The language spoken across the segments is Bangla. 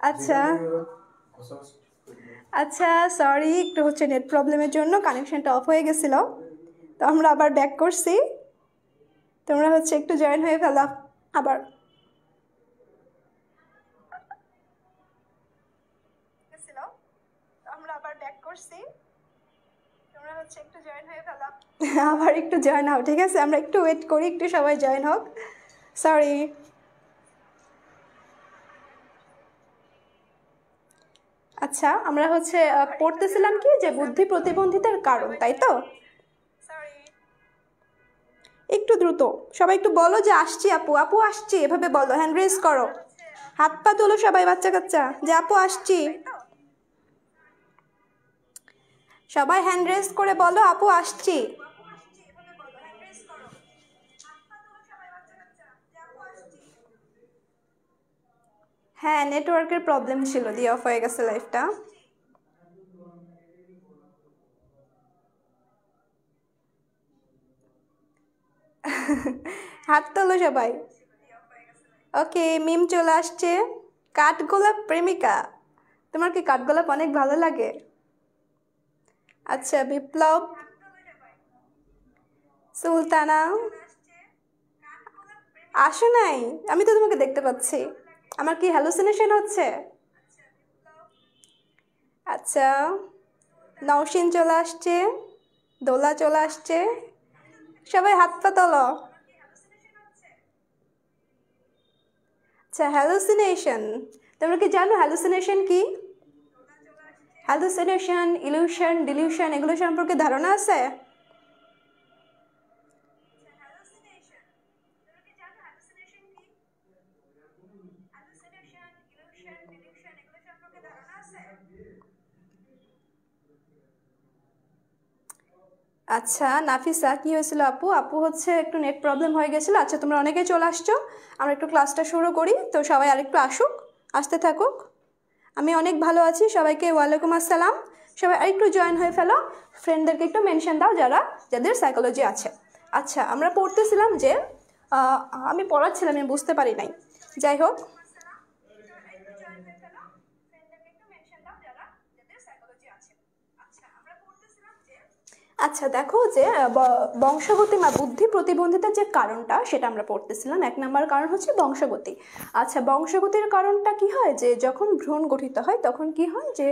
আচ্ছা আচ্ছা সরি, একটু হচ্ছে নেট প্রবলেমের জন্য কানেকশনটা অফ হয়ে গেছিল, তো আমরা আবার ব্যাক করছি। তোমরা হচ্ছে একটু জয়েন হয়ে ফেলো আবার। আমরা আবার ব্যাক করছি, তোমরা হচ্ছে একটু জয়েন হয়ে ফেলো আবার একটু জয়েন হও, ঠিক আছে? আমরা একটু ওয়েট করি, একটু সবাই জয়েন হোক। সরি। আচ্ছা, আমরা হচ্ছে পড়তেছিলাম কি যে বুদ্ধি প্রতিবন্ধিতার কারণ, তাই তো? একটু দ্রুত সবাই একটু বলো যে আসছি আপু, আপু আসছি, এভাবে বলো, হ্যান্ড রেজ করো, হাত পা তোলো সবাই, বাচ্চা কাচ্চা, যে আপু আসছি। সবাই হ্যান্ড রেজ করে বলো আপু আসছি। হ্যাঁ, নেটওয়ার্কের প্রবলেম ছিল, দিয়ে অফ হয়ে গেছে লাইভটা। হাত তোলো সবাই। ওকে, মিম চলে আসছে। কাঠগোলাপ প্রেমিকা, তোমার কি কাঠগোলাপ অনেক ভালো লাগে? আচ্ছা, বিপ্লব, সুলতানা আসো নাই, আমি তো তোমাকে দেখতে পাচ্ছি, আমার কি হ্যালুসিনেশন হচ্ছে? আচ্ছা, নওশিন চলে আসছে, দোলা চলে আসছে, সবাই হাত পা তোলো। আচ্ছা, হ্যালুসিনেশন, তোমরা কি জানো হ্যালুসিনেশন কি? হ্যালুসিনেশন, ইলিউশন, ডিলিউশন, এগুলো সম্পর্কে ধারণা আছে? আচ্ছা, নাফিসা কি হয়েছিল আপু? আপু হচ্ছে একটু নেট প্রবলেম হয়ে গেছিলো। আচ্ছা, তোমরা অনেকেই চলে আসছো, আমরা একটু ক্লাসটা শুরু করি, তো সবাই আরেকটু আসুক, আসতে থাকুক। আমি অনেক ভালো আছি, সবাইকে ওয়ালাইকুম আসসালাম। সবাই আরেকটু জয়েন হয়ে ফেলো, ফ্রেন্ডদেরকে একটু মেনশন দাও যাদের সাইকোলজি আছে। আচ্ছা, আমরা পড়তেছিলাম যে আমি পড়াচ্ছিলাম, আমি বুঝতে পারি নাই, যাই হোক। আচ্ছা, দেখো যে বংশগতি বা বুদ্ধি প্রতিবন্ধিতার যে কারণটা সেটা আমরা পড়তেছিলাম। 1 নম্বর কারণ হচ্ছে বংশগতি। আচ্ছা, বংশগতির কারণটা কি হয়, যে যখন ভ্রূণ গঠিত হয় তখন কি হয়, যে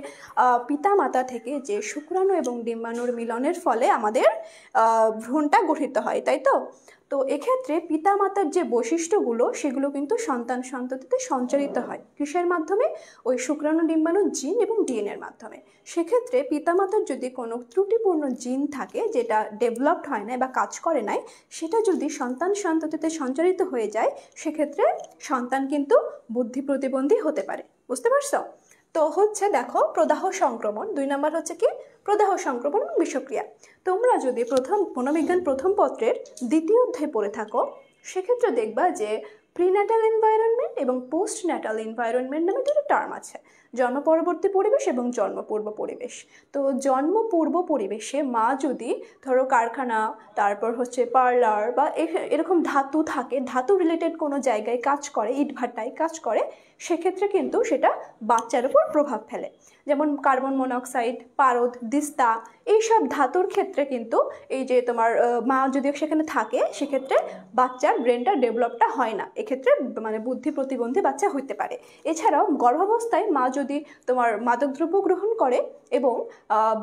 পিতা মাতা থেকে যে শুক্রাণু এবং ডিম্বাণুর মিলনের ফলে আমাদের ভ্রূণটা গঠিত হয়, তাই তো? তো এক্ষেত্রে পিতামাতার যে বৈশিষ্ট্যগুলো সেগুলো কিন্তু সন্তান সন্ততিতে সঞ্চারিত হয় কিসের মাধ্যমে? ওই শুক্রাণু ডিম্বাণু জিন এবং ডিএনএর মাধ্যমে। সেক্ষেত্রে পিতামাতার যদি কোনো ত্রুটিপূর্ণ জিন থাকে যেটা ডেভেলপড হয় না বা কাজ করে নাই, সেটা যদি সন্তান সন্ততিতে সঞ্চারিত হয়ে যায়, সেক্ষেত্রে সন্তান কিন্তু বুদ্ধি প্রতিবন্ধী হতে পারে। বুঝতে পারছো? তো হচ্ছে দেখো, প্রদাহ সংক্রমণ, 2 নম্বর হচ্ছে কি প্রদাহ সংক্রমণ এবং বিষক্রিয়া। তোমরা যদি মনোবিজ্ঞান প্রথম পত্রের 2য় অধ্যায় পড়ে থাকো, সেক্ষেত্রে দেখবা যে প্রিন্যাটাল এনভায়রনমেন্ট এবং পোস্ট ন্যাটাল এনভায়রনমেন্ট নামে 2টি টার্ম আছে, জন্ম পরবর্তী পরিবেশ এবং জন্মপূর্ব পরিবেশ। তো জন্মপূর্ব পরিবেশে মা যদি ধরো কারখানা, তারপর হচ্ছে পার্লার বা এরকম ধাতু থাকে, ধাতু রিলেটেড কোনো জায়গায় কাজ করে, ইটভাটায় কাজ করে, সেক্ষেত্রে কিন্তু সেটা বাচ্চার উপর প্রভাব ফেলে। যেমন কার্বন মনোক্সাইড, পারদ, দিস্তা, এইসব ধাতুর ক্ষেত্রে কিন্তু এই যে তোমার মা যদি সেখানে থাকে, সেক্ষেত্রে বাচ্চার ব্রেনটা ডেভেলপটা হয় না, এক্ষেত্রে মানে বুদ্ধি প্রতিবন্ধী বাচ্চা হইতে পারে। এছাড়াও গর্ভাবস্থায় মা যদি তোমার মাদকদ্রব্য গ্রহণ করে এবং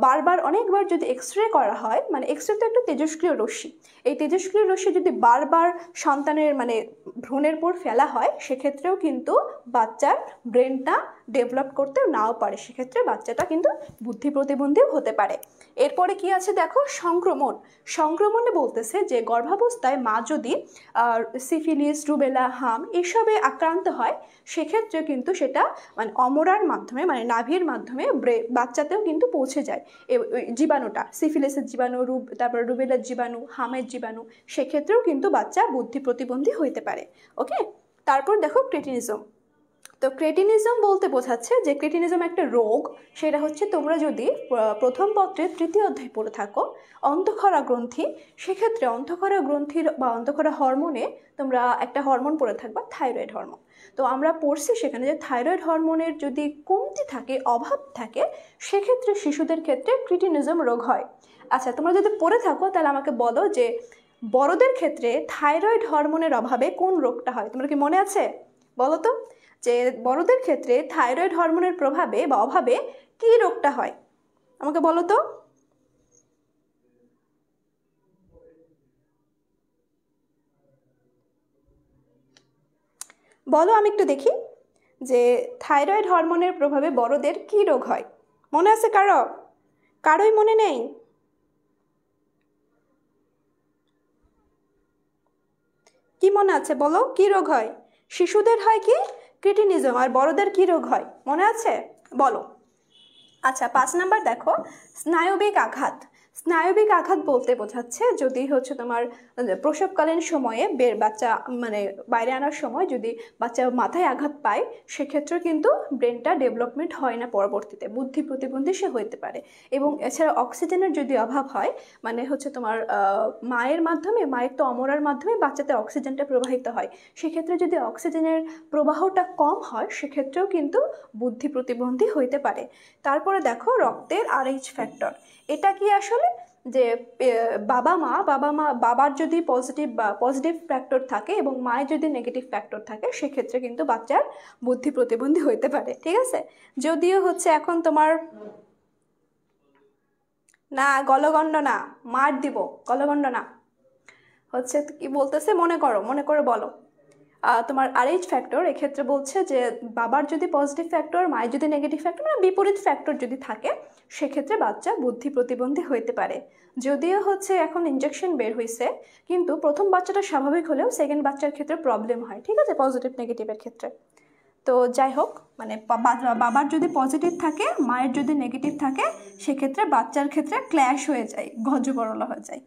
বারবার অনেকবার যদি এক্স রে করা হয়, মানে এক্স রে তো একটা তেজস্ক্রিয় রশ্মি, এই তেজস্ক্রিয় রশ্মি যদি বারবার সন্তানের মানে ভ্রূণের উপর ফেলা হয়, সেক্ষেত্রেও কিন্তু বাচ্চার ব্রেনটা ডেভেলপ করতে নাও পারে, সেক্ষেত্রে বাচ্চাটা কিন্তু বুদ্ধি প্রতিবন্ধীও হতে পারে। এরপরে কি আছে দেখো, সংক্রমণ। সংক্রমণে বলতেছে যে গর্ভাবস্থায় মা যদি সিফিলিস, রুবেলা, হাম এসবে আক্রান্ত হয়, সেক্ষেত্রে কিন্তু সেটা মানে অমরার মাধ্যমে, মানে নাভির মাধ্যমে বাচ্চাতেও কিন্তু পৌঁছে যায় জীবাণুটা, সিফিলিসের জীবাণু, তারপর রুবেলার জীবাণু, হামের জীবাণু, সেক্ষেত্রেও কিন্তু বাচ্চা বুদ্ধি প্রতিবন্ধী হইতে পারে। ওকে, তারপর দেখো ক্রেটিনিজম। তো ক্রেটিনিজম বলতে বোঝাচ্ছে যে ক্রেটিনিজম একটা রোগ, সেটা হচ্ছে তোমরা যদি প্রথম পত্রের 3য় অধ্যায় পড়ে থাকো অন্তঃক্ষরা গ্রন্থি, সেক্ষেত্রে অন্তঃক্ষরা গ্রন্থির বা অন্তঃক্ষরা হরমোনে তোমরা একটা হরমোন পড়ে থাকবা, থাইরয়েড হরমোন। তো আমরা পড়ছি সেখানে যে থাইরয়েড হরমোনের যদি কমতি থাকে, অভাব থাকে, সেক্ষেত্রে শিশুদের ক্ষেত্রে ক্রেটিনিজম রোগ হয়। আচ্ছা, তোমরা যদি পড়ে থাকো তাহলে আমাকে বলো যে বড়দের ক্ষেত্রে থাইরয়েড হরমোনের অভাবে কোন রোগটা হয়? তোমরা কি মনে আছে? বলো তো, যে বড়দের ক্ষেত্রে থাইরয়েড হরমোনের প্রভাবে বা অভাবে কি রোগটা হয়? আমাকে বলো তো। বলো, আমি একটু দেখি যে থাইরয়েড হরমোনের প্রভাবে বড়দের কি রোগ হয়। মনে আছে কারো? কারোই মনে নেই? কি মনে আছে বলো, কি রোগ হয়? শিশুদের হয় কি? ক্রেটিনিজম। আর বড়দের কি রোগ হয় মনে আছে? বলো। আচ্ছা, 5 নাম্বার দেখো, স্নায়বিক আঘাত। স্নায়বিক আঘাত বলতে বোঝাচ্ছে যদি হচ্ছে তোমার প্রসবকালীন সময়ে বাচ্চা মানে বাইরে আনার সময় যদি বাচ্চা মাথায় আঘাত পায়, সেক্ষেত্রে কিন্তু ব্রেনটা ডেভেলপমেন্ট হয় না, পরবর্তীতে বুদ্ধি প্রতিবন্ধী সে হতে পারে। এবং এছাড়া অক্সিজেনের যদি অভাব হয়, মানে হচ্ছে তোমার মায়ের মাধ্যমে, মায়ের তো অমরার মাধ্যমে বাচ্চাতে অক্সিজেনটা প্রবাহিত হয়, সেক্ষেত্রে যদি অক্সিজেনের প্রবাহটা কম হয়, সেক্ষেত্রেও কিন্তু বুদ্ধি প্রতিবন্ধী হইতে পারে। তারপরে দেখো রক্তের RH ফ্যাক্টর। এটা কি আসলে যে বাবার যদি পজিটিভ ফ্যাক্টর থাকে এবং মায়ের যদি নেগেটিভ ফ্যাক্টর থাকে, সেক্ষেত্রে কিন্তু বাচ্চার বুদ্ধি প্রতিবন্ধী হইতে পারে। ঠিক আছে, যদিও হচ্ছে এখন তোমার না গলগণ্ড না, মার দিব, গলগণ্ড না, হচ্ছে কি বলতেছে মনে করে বলো। তোমার RH ফ্যাক্টর এক্ষেত্রে বলছে যে বাবার যদি পজিটিভ ফ্যাক্টর, মায়ের যদি নেগেটিভ ফ্যাক্টর, মানে বিপরীত ফ্যাক্টর যদি থাকে, সেক্ষেত্রে বাচ্চা বুদ্ধি প্রতিবন্ধী হইতে পারে। যদিও হচ্ছে এখন ইনজেকশন বের হয়েছে, কিন্তু প্রথম বাচ্চাটা স্বাভাবিক হলেও সেকেন্ড বাচ্চার ক্ষেত্রে প্রবলেম হয়। ঠিক আছে, পজিটিভ নেগেটিভের ক্ষেত্রে। তো যাই হোক, মানে বাবার যদি পজিটিভ থাকে, মায়ের যদি নেগেটিভ থাকে, সেক্ষেত্রে বাচ্চার ক্ষেত্রে ক্ল্যাশ হয়ে যায়, গজবরল হয়ে যায়।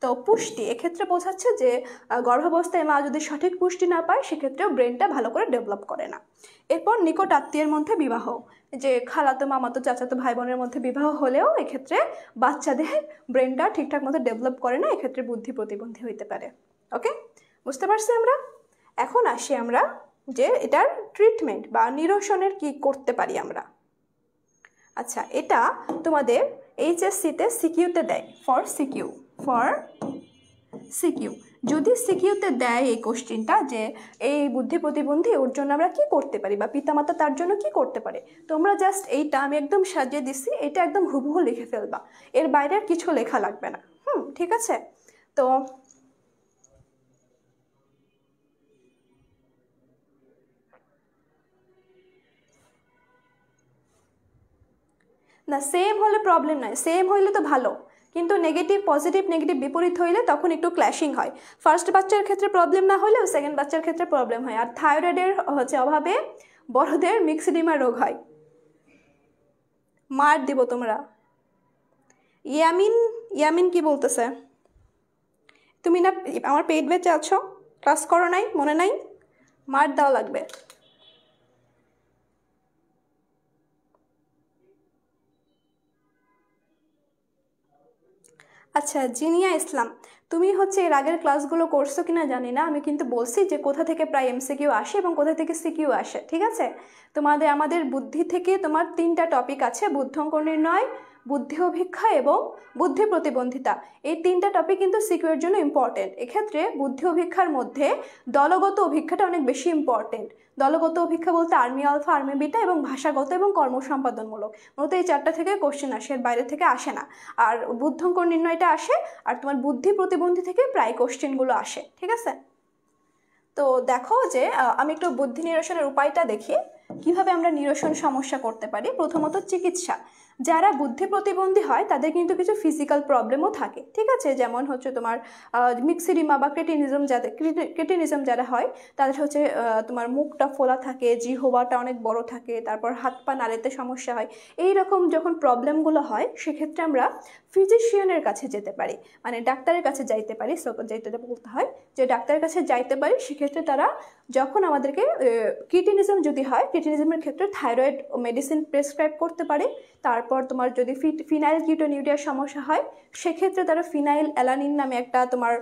তো পুষ্টি এক্ষেত্রে বোঝাচ্ছে যে গর্ভাবস্থায় মা যদি সঠিক পুষ্টি না পায়, সেক্ষেত্রেও ব্রেনটা ভালো করে ডেভেলপ করে না। এরপর নিকট আত্মীয়ের মধ্যে বিবাহ, যে খালাতো মামাতো চাচাতো ভাই বোনের মধ্যে বিবাহ হলেও এক্ষেত্রে বাচ্চাদের ব্রেনটা ঠিকঠাক মতো ডেভেলপ করে না, এক্ষেত্রে বুদ্ধি প্রতিবন্ধী হইতে পারে। ওকে, বুঝতে পারছি আমরা? এখন আসি আমরা যে এটার ট্রিটমেন্ট বা নিরসনের কি করতে পারি আমরা। আচ্ছা, এটা তোমাদের HSC-তে সিকিউতে দেয়, ফর সিকিউ। যদি সিকিউতে দেয় এই কোশ্চেনটা যে এই বুদ্ধি প্রতিবন্ধী, ওর জন্য আমরা কি করতে পারি বা পিতামাতা তার জন্য কি করতে পারে, তোমরা জাস্ট এইটা আমি একদম সাজিয়ে দিছি, এটা একদম হুবহু লিখে ফেলবা, এর বাইরে আর কিছু লেখা লাগবে না। ঠিক আছে? তো না, সেম হলে প্রবলেম নয়, সেম হইলে তো ভালো, কিন্তু নেগেটিভ পজিটিভ নেগেটিভ বিপরীত হইলে তখন একটু ক্ল্যাশিং হয়। ফার্স্ট বাচ্চার ক্ষেত্রে প্রবলেম না হলেও সেকেন্ড বাচ্চার ক্ষেত্রে প্রবলেম হয়। আর থাইরয়েডের হচ্ছে অভাবে বড়দের মিক্সিডিমা রোগ হয়। মার দিব তোমরা। ইয়ামিন কি বলতেছে? তুমি না আমার পেট বেঁচে আছো, ক্লাস করো নাই, মনে নাই? মার দেওয়া লাগবে। আচ্ছা, জিনিয়া ইসলাম, তুমি হচ্ছে এর আগের ক্লাসগুলো করছো কিনা জানি না, আমি কিন্তু বলছি যে কোথা থেকে প্রায় MCQ আসে এবং কোথা থেকে CQ আসে। ঠিক আছে, আমাদের বুদ্ধি থেকে তোমার 3টা টপিক আছে, বুদ্ধ্যঙ্ক নির্ণয়, বুদ্ধি অভিক্ষা এবং বুদ্ধি প্রতিবন্ধিতা। এই 3টা টপিক কিন্তু CQ এর জন্য ইম্পর্টেন্ট। এক্ষেত্রে বুদ্ধি অভিক্ষার মধ্যে দলগত অভিক্ষাটা অনেক বেশি ইম্পর্টেন্ট। দলগত অভিক্ষা বলতে আর্মি আলফা, আর্মি বিটা এবং ভাষাগত এবং কর্মসম্পাদনমূলক, মূলত এই 4টা থেকে কোশ্চেন আসে, এর বাইরে থেকে আসে না। আর বুদ্ধ্যঙ্ক নির্ণয়টা আসে, আর তোমার বুদ্ধি প্রতিবন্ধী থেকে প্রায় কোশ্চেনগুলো আসে। ঠিক আছে, তো দেখো যে আমি একটু বুদ্ধি নিরসনের উপায়টা দেখি, কিভাবে আমরা নিরসন সমস্যা করতে পারি। প্রথমত চিকিৎসা। যারা বুদ্ধি প্রতিবন্ধী হয় তাদের কিন্তু কিছু ফিজিক্যাল প্রবলেমও থাকে, ঠিক আছে, যেমন হচ্ছে তোমার মিক্সিডিমা বা ক্রেটিনিজম যারা হয় তাদের হচ্ছে তোমার মুখটা ফোলা থাকে, জিহ্বাটা অনেক বড় থাকে, তারপর হাত পা নাড়াতে সমস্যা হয়। এই রকম যখন প্রবলেমগুলো হয় সেক্ষেত্রে আমরা ফিজিশিয়ানের কাছে যেতে পারি, মানে ডাক্তারের কাছে যাইতে পারি, যাইতে বলতে হয় যে ডাক্তারের কাছে যাইতে পারি। সেক্ষেত্রে তারা যখন আমাদেরকে ক্রিটিনিজম যদি হয়, ক্রিটিনিজমের ক্ষেত্রে থাইরয়েড মেডিসিন প্রেসক্রাইব করতে পারে। তারপর তোমার যদি ফিনাইল কিটোনিউরিয়ার সমস্যা হয় সেক্ষেত্রে তারা ফিনাইল অ্যালানিন নামে একটা তোমার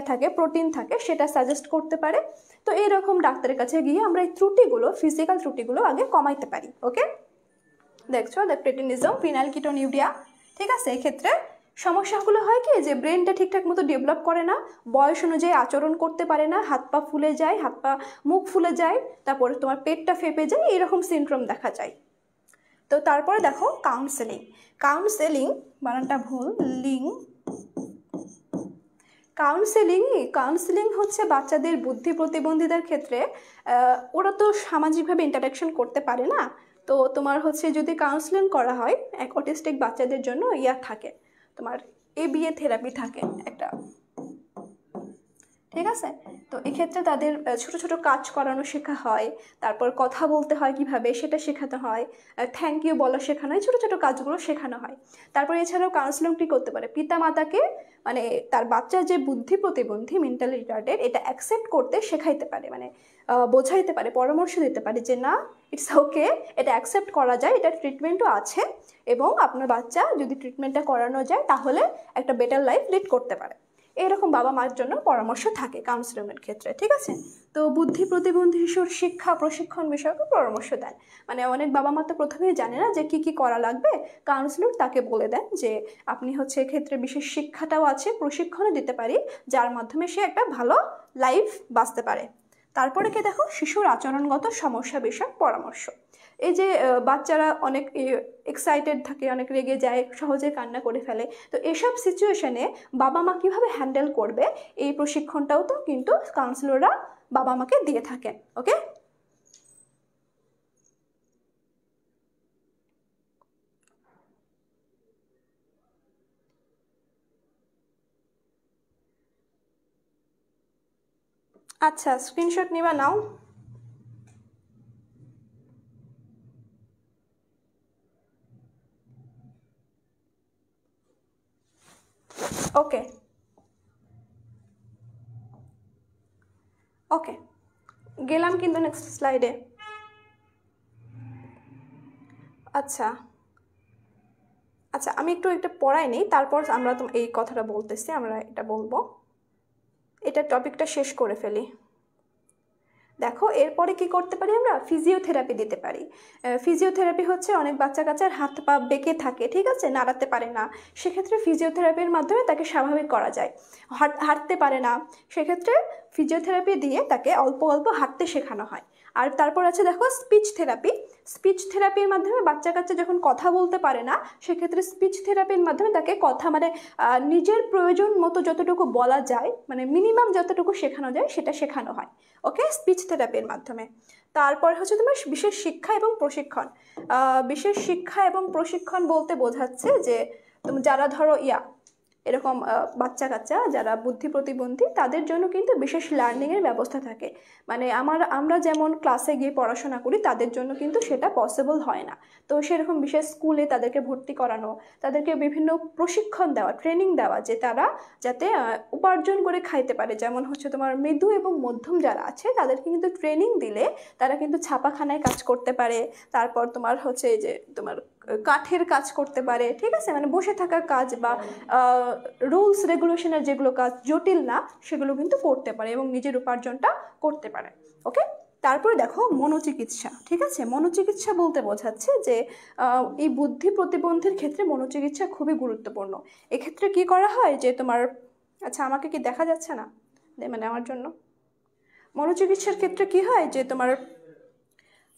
থাকে, প্রোটিন থাকে, সেটা সাজেস্ট করতে পারে। তো এইরকম ডাক্তারের কাছে গিয়ে আমরা এই ত্রুটিগুলো, ফিজিক্যাল ত্রুটিগুলো আগে কমাইতে পারি। ওকে, দেখছো ক্রিটিনিজম, ফিনাইল কিটোনিউরিয়া, ঠিক আছে। এক্ষেত্রে সমস্যাগুলো হয় কি যে ব্রেনটা ঠিকঠাক মতো ডেভেলপ করে না, বয়স অনুযায়ী আচরণ করতে পারে না, হাত পা ফুলে যায়, মুখ ফুলে যায়, তারপরে তোমার পেটটা ফেপে যায়, এইরকম সিনড্রোম দেখা যায়। তো তারপরে দেখো কাউন্সেলিং বানানটা ভুল, কাউন্সেলিং হচ্ছে বাচ্চাদের বুদ্ধি প্রতিবন্ধীদের ক্ষেত্রে ওরা তো সামাজিকভাবে ইন্টারাকশন করতে পারে না, তো তোমার হচ্ছে যদি কাউন্সেলিং করা হয় এক অটিস্টিক বাচ্চাদের জন্য থাকে তোমার ABA থেরাপি থাকে একটা, ঠিক আছে। তো এক্ষেত্রে তাদের ছোট ছোট কাজ করানো শেখা হয়, তারপর কথা বলতে হয় কিভাবে সেটা শেখাতে হয়, থ্যাংক ইউ বলা শেখানো হয়, ছোট ছোট কাজগুলো শেখানো হয়। তারপর এছাড়াও কাউন্সিলিং কি করতে পারে, পিতা মাতাকে মানে তার বাচ্চার যে বুদ্ধি প্রতিবন্ধী, মেন্টালি রিটার্ডেড, এটা অ্যাকসেপ্ট করতে শেখাইতে পারে, মানে বোঝাইতে পারে, পরামর্শ দিতে পারে যে না ইটস ওকে, এটা অ্যাকসেপ্ট করা যায়, এটা ট্রিটমেন্টও আছে, এবং আপনার বাচ্চা যদি ট্রিটমেন্টটা করানো যায় তাহলে একটা বেটার লাইফ লিড করতে পারে। এরকম বাবা মার জন্য পরামর্শ থাকে কাউন্সিলিংয়ের ক্ষেত্রে, ঠিক আছে। তো বুদ্ধি প্রতিবন্ধী শিশুর শিক্ষা প্রশিক্ষণ বিষয়ক পরামর্শ দেন, মানে অনেক বাবা মা তো প্রথমেই জানে না যে কি কি করা লাগবে, কাউন্সিলর তাকে বলে দেন যে আপনি হচ্ছে এক্ষেত্রে বিশেষ শিক্ষাটাও আছে, প্রশিক্ষণও দিতে পারি, যার মাধ্যমে সে একটা ভালো লাইফ বাঁচতে পারে। তারপরে কি দেখো শিশুর আচরণগত সমস্যা বিষয়ক পরামর্শ। এই যে বাচ্চারা অনেক এক্সাইটেড থাকে, অনেক রেগে যায়, সহজে কান্না করে ফেলে, তো এসব সিচুয়েশনে বাবা মা কীভাবে হ্যান্ডেল করবে এই প্রশিক্ষণটাও তো কিন্তু কাউন্সিলররা বাবা মাকে দিয়ে থাকেন। ওকে, আচ্ছা স্ক্রিনশট নিবা নাও। ওকে ওকে, গেলাম কিন্তু নেক্সট স্লাইডে। আচ্ছা আচ্ছা, আমি একটু এটা পড়াই নিই, তারপর আমরা তো এই কথাটা বলতেছি, আমরা এটা বলবো, এটা টপিকটা শেষ করে ফেলি। দেখো এরপরে কি করতে পারি, আমরা ফিজিওথেরাপি দিতে পারি। ফিজিওথেরাপি হচ্ছে অনেক বাচ্চা কাচ্চার হাত পা বেঁকে থাকে, ঠিক আছে, নাড়াতে পারে না, সেক্ষেত্রে ফিজিওথেরাপির মাধ্যমে তাকে স্বাভাবিক করা যায়। হাঁটতে পারে না, সেক্ষেত্রে ফিজিওথেরাপি দিয়ে তাকে অল্প অল্প হাঁটতে শেখানো হয়। আর তারপর আছে দেখো স্পিচ থেরাপির মাধ্যমে বাচ্চা কাচ্চা যখন কথা বলতে পারে না, সেক্ষেত্রে স্পিচ থেরাপির মাধ্যমে তাকে কথা মানে নিজের প্রয়োজন মতো যতটুকু বলা যায়, মানে মিনিমাম যতটুকু শেখানো যায় সেটা শেখানো হয়। ওকে, স্পিচ থেরাপির মাধ্যমে। তারপর হচ্ছে তোমার বিশেষ শিক্ষা এবং প্রশিক্ষণ। বিশেষ শিক্ষা এবং প্রশিক্ষণ বলতে বোঝাচ্ছে যে তুমি যারা ধরো এরকম বাচ্চা কাচ্চা যারা বুদ্ধি প্রতিবন্ধী তাদের জন্য কিন্তু বিশেষ লার্নিংয়ের ব্যবস্থা থাকে, মানে আমরা যেমন ক্লাসে গিয়ে পড়াশোনা করি তাদের জন্য কিন্তু সেটা পসিবল হয় না। তো সেরকম বিশেষ স্কুলে তাদেরকে ভর্তি করানো, তাদেরকে বিভিন্ন প্রশিক্ষণ দেওয়া, ট্রেনিং দেওয়া, যে তারা যাতে উপার্জন করে খাইতে পারে। যেমন হচ্ছে তোমার মৃদু এবং মধ্যম যারা আছে তাদেরকে কিন্তু ট্রেনিং দিলে তারা কিন্তু ছাপাখানায় কাজ করতে পারে, তারপর তোমার হচ্ছে যে তোমার কাঠের কাজ করতে পারে, ঠিক আছে, মানে বসে থাকার কাজ বা রুলস রেগুলেশনের যেগুলো কাজ জটিল না সেগুলো কিন্তু করতে পারে এবং নিজের উপার্জনটা করতে পারে। ওকে, তারপরে দেখো মনোচিকিৎসা, ঠিক আছে। মনোচিকিৎসা বলতে বোঝাচ্ছে যে এই বুদ্ধি প্রতিবন্ধীর ক্ষেত্রে মনোচিকিৎসা খুবই গুরুত্বপূর্ণ। এক্ষেত্রে কি করা হয় যে তোমার, আচ্ছা আমাকে কি দেখা যাচ্ছে না, মানে আমার জন্য মনোচিকিৎসার ক্ষেত্রে কি হয় যে তোমার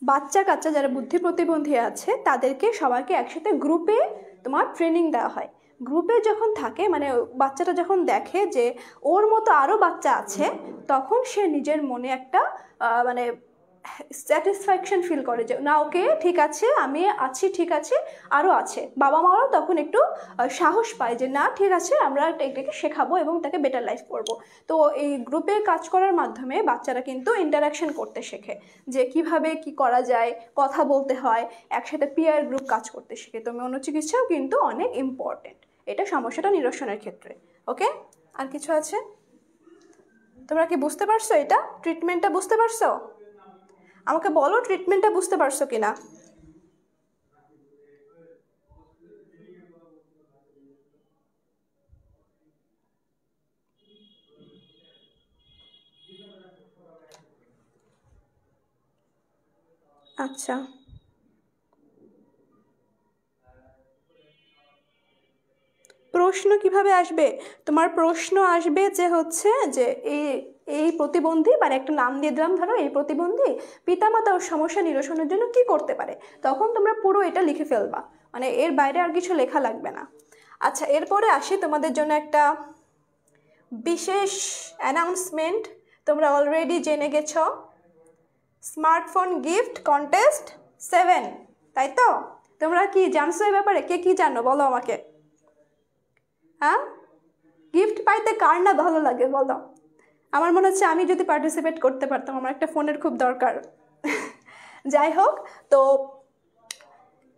বাচ্চা কাচ্চা যারা বুদ্ধি প্রতিবন্ধী আছে তাদেরকে সবাইকে একসাথে গ্রুপে তোমার ট্রেনিং দেওয়া হয়। গ্রুপে যখন থাকে মানে বাচ্চাটা যখন দেখে যে ওর মতো আরও বাচ্চা আছে, তখন সে নিজের মনে একটা মানে স্যাটিসফ্যাকশন ফিল করে যে না ওকে ঠিক আছে আমি আছি, ঠিক আছে আরও আছে। বাবা মাও তখন একটু সাহস পায় যে না ঠিক আছে আমরা এটাকে শেখাবো এবং তাকে বেটার লাইফ করব। তো এই গ্রুপে কাজ করার মাধ্যমে বাচ্চারা কিন্তু ইন্টারাকশন করতে শেখে যে কিভাবে কি করা যায়, কথা বলতে হয়, একসাথে পিয়ার গ্রুপ কাজ করতে শেখে। তো মনোচিকিৎসাও কিন্তু অনেক ইম্পর্টেন্ট এটা সমস্যাটা নিরসনের ক্ষেত্রে। ওকে, আর কিছু আছে? তোমরা কি বুঝতে পারছো? এটা ট্রিটমেন্টটা বুঝতে পারছো? আমাকে বলো ট্রিটমেন্টটা বুঝতে পারছো কিনা। আচ্ছা, প্রশ্ন কিভাবে আসবে? তোমার প্রশ্ন আসবে যে হচ্ছে যে এই এই প্রতিবন্ধী, মানে একটা নাম দিয়ে দিলাম, ধরো এই প্রতিবন্ধী পিতামাতার সমস্যা নিরসনের জন্য কি করতে পারে, তখন তোমরা পুরো এটা লিখে ফেলবা, মানে এর বাইরে আর কিছু লেখা লাগবে না। আচ্ছা, এরপরে আসি তোমাদের জন্য একটা বিশেষ অ্যানাউন্সমেন্ট। তোমরা অলরেডি জেনে গেছ স্মার্টফোন গিফট কন্টেস্ট 7, তাই তো? তোমরা কি জানছো এই ব্যাপারে? কে কি জানো বলো আমাকে। হ্যাঁ, গিফট পাইতে কার না ভালো লাগে বলো? আমার মনে হচ্ছে আমি যদি পার্টিসিপেট করতে পারতাম, আমার একটা ফোনের খুব দরকার। যাই হোক, তো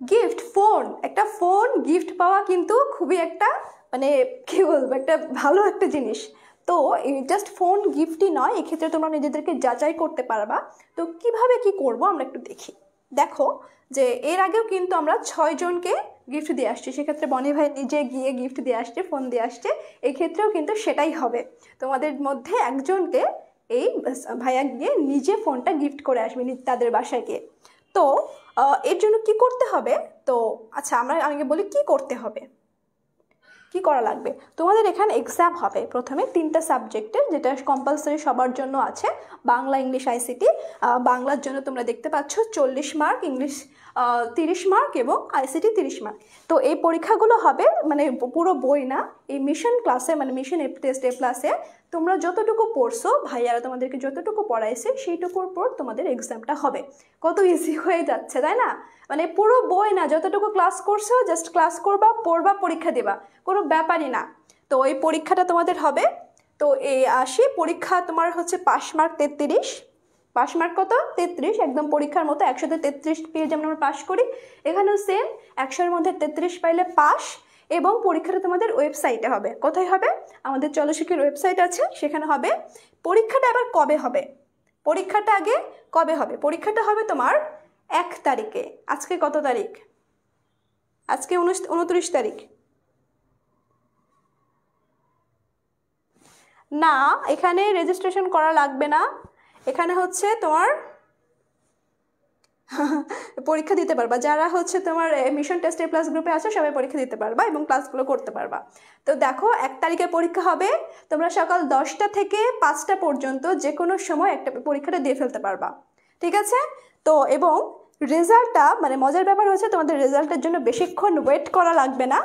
গিফট ফোন, একটা ফোন গিফট পাওয়া কিন্তু খুবই একটা মানে কী বলবো, একটা ভালো একটা জিনিস। তো এই জাস্ট ফোন গিফটই নয়, এক্ষেত্রে তোমরা নিজেদেরকে যাচাই করতে পারবা। তো কিভাবে কি করব আমরা একটু দেখি। দেখো যে এর আগেও কিন্তু আমরা 6 জনকে গিফট দিয়ে আসছি, সেক্ষেত্রে বনি ভাই নিজে গিয়ে গিফট দিয়ে আসছে, ফোন দিয়ে আসছে। এক্ষেত্রেও কিন্তু সেটাই হবে, তোমাদের মধ্যে একজনকে এই ভাইয়া গিয়ে নিজে ফোনটা গিফট করে আসবে তাদের বাসায় গিয়ে। তো এর জন্য কি করতে হবে? তো আচ্ছা আমি বলি কি করতে হবে, কি করা লাগবে। তোমাদের এখানে এক্সাম হবে প্রথমে 3টা সাবজেক্টের, যেটা কম্পালসারি সবার জন্য আছে, বাংলা, ইংলিশ, আইসিটি। বাংলার জন্য তোমরা দেখতে পাচ্ছ 40 মার্ক, ইংলিশ 30 মার্ক এবং আইসিটি 30 মার্ক। তো এই পরীক্ষাগুলো হবে মানে পুরো বই না, এই মিশন ক্লাসে মানে মিশন টেস্ট এ প্লাসে তোমরা যতটুকু পড়ছো, ভাইয়ারা তোমাদেরকে যতটুকু পড়াইছে সেইটুকুর পর তোমাদের এক্সামটা হবে। কত ইজি হয়ে যাচ্ছে তাই না? মানে পুরো বই না, যতটুকু ক্লাস করছো জাস্ট ক্লাস করবা, পড়বা, পরীক্ষা দেবা, কোনো ব্যাপারই না। তো এই পরীক্ষাটা তোমাদের হবে। তো এই পরীক্ষা তোমার হচ্ছে পাস মার্ক 33, পাস মার্ক কত? 33, একদম পরীক্ষার মতো 100তে 33 পেয়ে যেমন আমরা পাস করি, এখানেও সেম 100-এর মধ্যে 33 পাইলে পাস। এবং পরীক্ষাটা তোমাদের ওয়েবসাইটে হবে। কোথায় হবে? আমাদের চলশিক্ষার ওয়েবসাইট আছে, সেখানে হবে। পরীক্ষাটা আবার কবে হবে? পরীক্ষাটা আগে কবে হবে? পরীক্ষাটা হবে তোমার 1 তারিখে। আজকে কত তারিখ? আজকে 29 তারিখ না, এখানে রেজিস্ট্রেশন করা লাগবে না। এখানে হচ্ছে তোমার পরীক্ষা দিতে পারবা, যারা হচ্ছে তোমার মিশন টেস্ট এ প্লাস গ্রুপে আছে সবাই পরীক্ষা দিতে পারবা এবং ক্লাসগুলো করতে পারবা। তো দেখো 1 তারিখে পরীক্ষা হবে, তোমরা সকাল 10টা থেকে 5টা পর্যন্ত যে কোনো সময় একটা পরীক্ষাটা দিয়ে ফেলতে পারবা, ঠিক আছে? তো এবং রেজাল্টটা মানে মজার ব্যাপার হচ্ছে তোমাদের রেজাল্টের জন্য বেশিক্ষণ ওয়েট করা লাগবে না।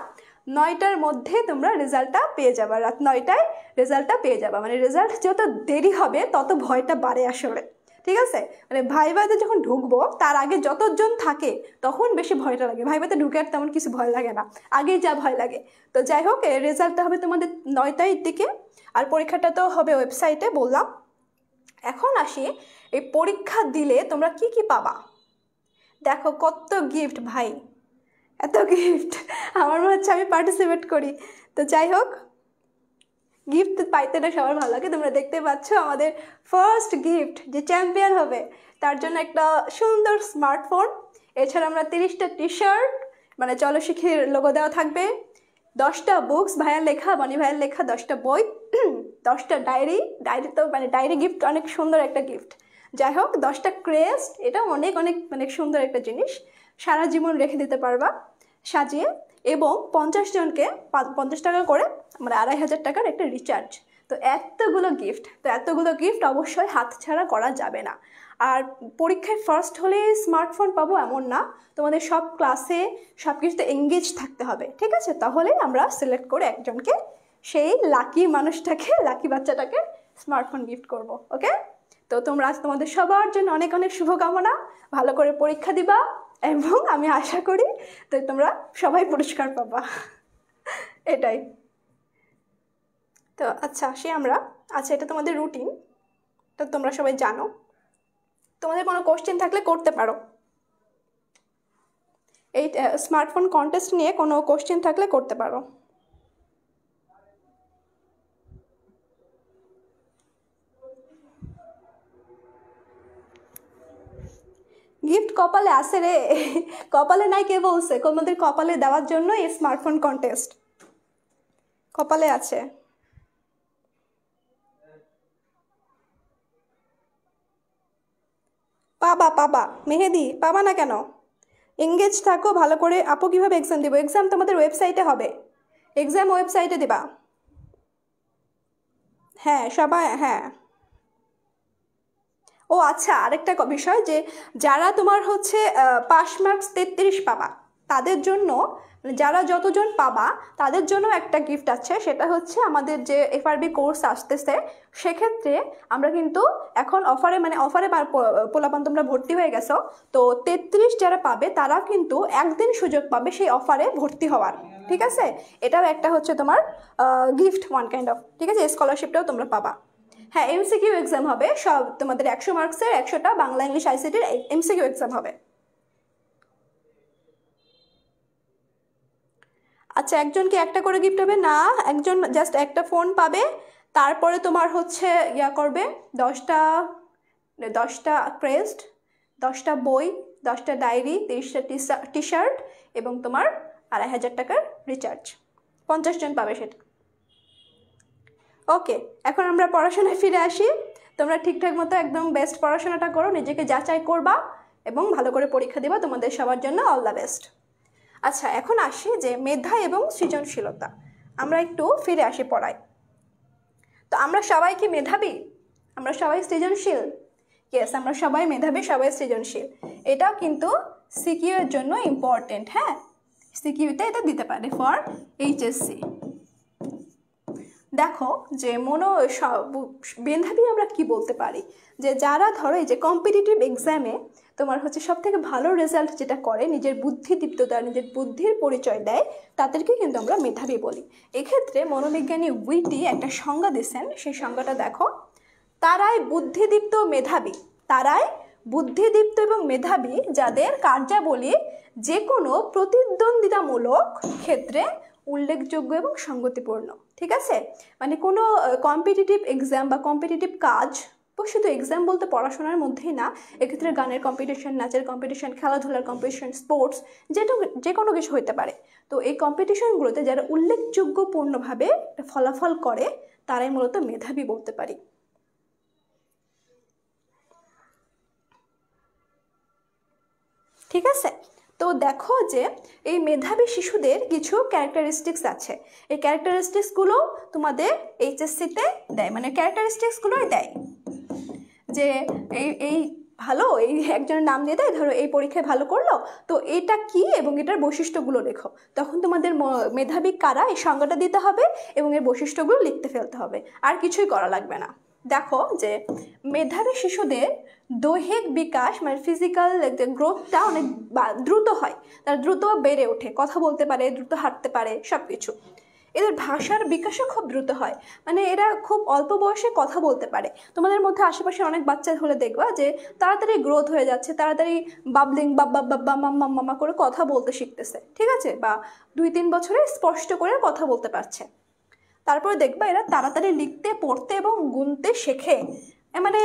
9টার মধ্যে তোমরা রেজাল্টটা পেয়ে যাবা, রাত 9টায় রেজাল্টটা পেয়ে যাবা। মানে রেজাল্ট যত দেরি হবে তত ভয়টা বাড়ে আসলে, ঠিক আছে? মানে ভাইভাতে যখন ঢুকবো তার আগে যতজন থাকে তখন বেশি ভয়টা লাগে, ভাইভাতে ঢুকে আর তেমন কিছু ভয় লাগে না, আগেই যা ভয় লাগে। তো যাই হোক, রেজাল্টটা হবে তোমাদের 9টার দিকে, আর পরীক্ষাটা তো হবে ওয়েবসাইটে বললাম। এখন আসি, এই পরীক্ষা দিলে তোমরা কি কি পাবা। দেখো কত গিফট ভাই, এত গিফট, আমার মনে হচ্ছে আমি পার্টিসিপেট করি। তো যাই হোক, গিফট পাইতে না সবার ভালো লাগে। তোমরা দেখতে পাচ্ছ আমাদের ফার্স্ট গিফট যে চ্যাম্পিয়ন হবে তার জন্য একটা সুন্দর স্মার্টফোন, এছাড়া আমরা 30টা টি-শার্ট মানে চলশিক্ষির লোগো দেওয়া থাকবে, 10টা বুকস ভাইয়ার লেখা, বনি ভাইয়ের লেখা 10টা বই, 10টা ডায়েরি তো মানে ডায়েরি গিফট অনেক সুন্দর একটা গিফট। যাই হোক, 10টা ক্রেস্ট, এটা অনেক অনেক মানে সুন্দর একটা জিনিস, সারা জীবন রেখে দিতে পারবা সাজিয়ে। এবং 50 জনকে 50 টাকা করে মানে 2500 টাকার একটা রিচার্জ। তো এতগুলো গিফট অবশ্যই হাতছাড়া করা যাবে না। আর পরীক্ষায় ফার্স্ট হলে স্মার্টফোন পাবো এমন না, তোমাদের সব ক্লাসে সব কিছুতে এঙ্গেজ থাকতে হবে, ঠিক আছে? তাহলে আমরা সিলেক্ট করে একজনকে, সেই লাকি মানুষটাকে, লাকি বাচ্চাটাকে স্মার্টফোন গিফট করব। ওকে, তো তোমরা আজ তোমাদের সবার জন্য অনেক অনেক শুভকামনা, ভালো করে পরীক্ষা দিবা এবং আমি আশা করি তো তোমরা সবাই পুরস্কার পাবা। এটাই তো। আচ্ছা আসি আমরা। আচ্ছা এটা তোমাদের রুটিন, তো তোমরা সবাই জানো। তোমাদের কোনো কোশ্চেন থাকলে করতে পারো। এই স্মার্টফোন কন্টেস্ট নিয়ে কোনো কোশ্চেন থাকলে করতে পারো। গিফট কপালে আসে রে, কপালে নাই কে বলছে? তোমাদের কপালে দেওয়ার জন্য এই স্মার্টফোন কন্টেস্ট কপালে আছে। পাবা পাবা মেহেদি, পাবা না কেন? এঙ্গেজ থাকো ভালো করে। আপু কীভাবে এক্সাম দেবো? এক্সাম তোমাদের ওয়েবসাইটে হবে, এক্সাম ওয়েবসাইটে দেবা। হ্যাঁ সবাই, হ্যাঁ। ও আচ্ছা, আরেকটা বিষয় যে যারা তোমার হচ্ছে পাস মার্কস 33 পাবা তাদের জন্য, মানে যারা যতজন পাবা তাদের জন্য একটা গিফট আছে। সেটা হচ্ছে আমাদের যে এফআরবি কোর্স আসতেছে, সেক্ষেত্রে আমরা কিন্তু এখন অফারে, মানে অফারে পোলাপান তোমরা ভর্তি হয়ে গেছো, তো 33 যারা পাবে তারা কিন্তু একদিন সুযোগ পাবে সেই অফারে ভর্তি হওয়ার। ঠিক আছে, এটাও একটা হচ্ছে তোমার গিফট ওয়ান কাইন্ড অফ। ঠিক আছে, স্কলারশিপটাও তোমরা পাবা। হ্যাঁ এমসিকিউ এক্সাম হবে সব তোমাদের, 100 মার্কসের 100টা বাংলা ইংলিশ আইসিটির এমসিকিউ এক্সাম হবে। আচ্ছা একজনকে একটা করে গিফট হবে না, একজন জাস্ট একটা ফোন পাবে। তারপরে তোমার হচ্ছে ইয়া করবে 10টা ক্রেস্ট, 10টা বই, 10টা ডায়েরি, 30টা টি শার্ট এবং তোমার 2500 টাকার রিচার্জ। 50 জন পাবে সেটা। ওকে, এখন আমরা পড়াশোনায় ফিরে আসি। তোমরা ঠিকঠাক মতো একদম বেস্ট পড়াশোনাটা করো, নিজেকে যাচাই করবা এবং ভালো করে পরীক্ষা দিবা। তোমাদের সবার জন্য অল দ্য বেস্ট। আচ্ছা এখন আসি যে মেধা এবং সৃজনশীলতা। আমরা একটু ফিরে আসি পড়ায়। তো আমরা সবাই কি মেধাবী? আমরা সবাই সৃজনশীল? ইয়েস, আমরা সবাই মেধাবী, সবাই সৃজনশীল। এটাও কিন্তু সিকিউ এর জন্য ইম্পর্টেন্ট। হ্যাঁ, সিকিউতে এটা দিতে পারে ফর এইচএসসি। দেখো যে মেধাবী আমরা কি বলতে পারি, যে যারা ধরো এই যে কম্পিটিটিভ এক্সামে তোমার হচ্ছে সব থেকে ভালো রেজাল্ট যেটা করে, নিজের বুদ্ধিদীপ্ততা, নিজের বুদ্ধির পরিচয় দেয়, তাদেরকে কিন্তু আমরা মেধাবী বলি। এক্ষেত্রে মনোবিজ্ঞানী উইটি একটা সংজ্ঞা দিয়েছেন, সেই সংজ্ঞাটা দেখো। তারাই বুদ্ধিদীপ্ত মেধাবী, তারাই বুদ্ধিদীপ্ত এবং মেধাবী যাদের কার্যাবলী যে কোনো প্রতিদ্বন্দ্বিতামূলক ক্ষেত্রে উল্লেখযোগ্য এবং সঙ্গতিপূর্ণ। ঠিক আছে, মানে কোনো কম্পিটিটিভ এক্সাম বা কম্পিটিটিভ কাজ, শুধু এক্সাম বলতে পড়াশোনার মধ্যেই না, এক্ষেত্রে গানের কম্পিটিশন, নাচের কম্পিটিশন, খেলাধুলার কম্পিটিশন, স্পোর্টস, যে কোনো কিছু হতে পারে। তো এই কম্পিটিশনগুলোতে যারা উল্লেখযোগ্যপূর্ণভাবে ফলাফল করে তারাই মূলত মেধাবী বলতে পারি। ঠিক আছে, তো দেখো যে এই মেধাবী শিশুদের কিছু ক্যারেক্টারিস্টিক্স আছে। এই ক্যারেক্টারিস্টিক্সগুলো তোমাদের এইচএসসিতে দেয়, মানে ক্যারেক্টারিস্টিক্সগুলোই দেয় যে এই ভালো, এই একজনের নাম দিয়ে দেয়, ধরো এই পরীক্ষায় ভালো করলো, তো এটা কি এবং এটার বৈশিষ্ট্যগুলো লেখো। তখন তোমাদের মেধাবী কারা এই সংজ্ঞাটা দিতে হবে এবং এর বৈশিষ্ট্যগুলো লিখতে ফেলতে হবে, আর কিছুই করা লাগবে না। দেখো যে মেধাবী শিশুদের দৈহিক বিকাশ, মানে ফিজিক্যাল গ্রোথটা অনেক দ্রুত হয়, তারা দ্রুত বেড়ে ওঠে, কথা বলতে পারে, দ্রুত হাঁটতে পারে, সব কিছু। এদের ভাষার বিকাশও খুব দ্রুত হয়, মানে এরা খুব অল্প বয়সে কথা বলতে পারে। তোমাদের মধ্যে আশেপাশে অনেক বাচ্চা হলে দেখবা যে তাড়াতাড়ি গ্রোথ হয়ে যাচ্ছে, তাড়াতাড়ি বাবলিং বাব্বা বাব্বা মাম্মা মাম্মা করে কথা বলতে শিখতেছে। ঠিক আছে, বা 2-3 বছরে স্পষ্ট করে কথা বলতে পারছে। তারপরে দেখবা এরা তাড়াতাড়ি লিখতে, পড়তে এবং গুনতে শেখে। মানে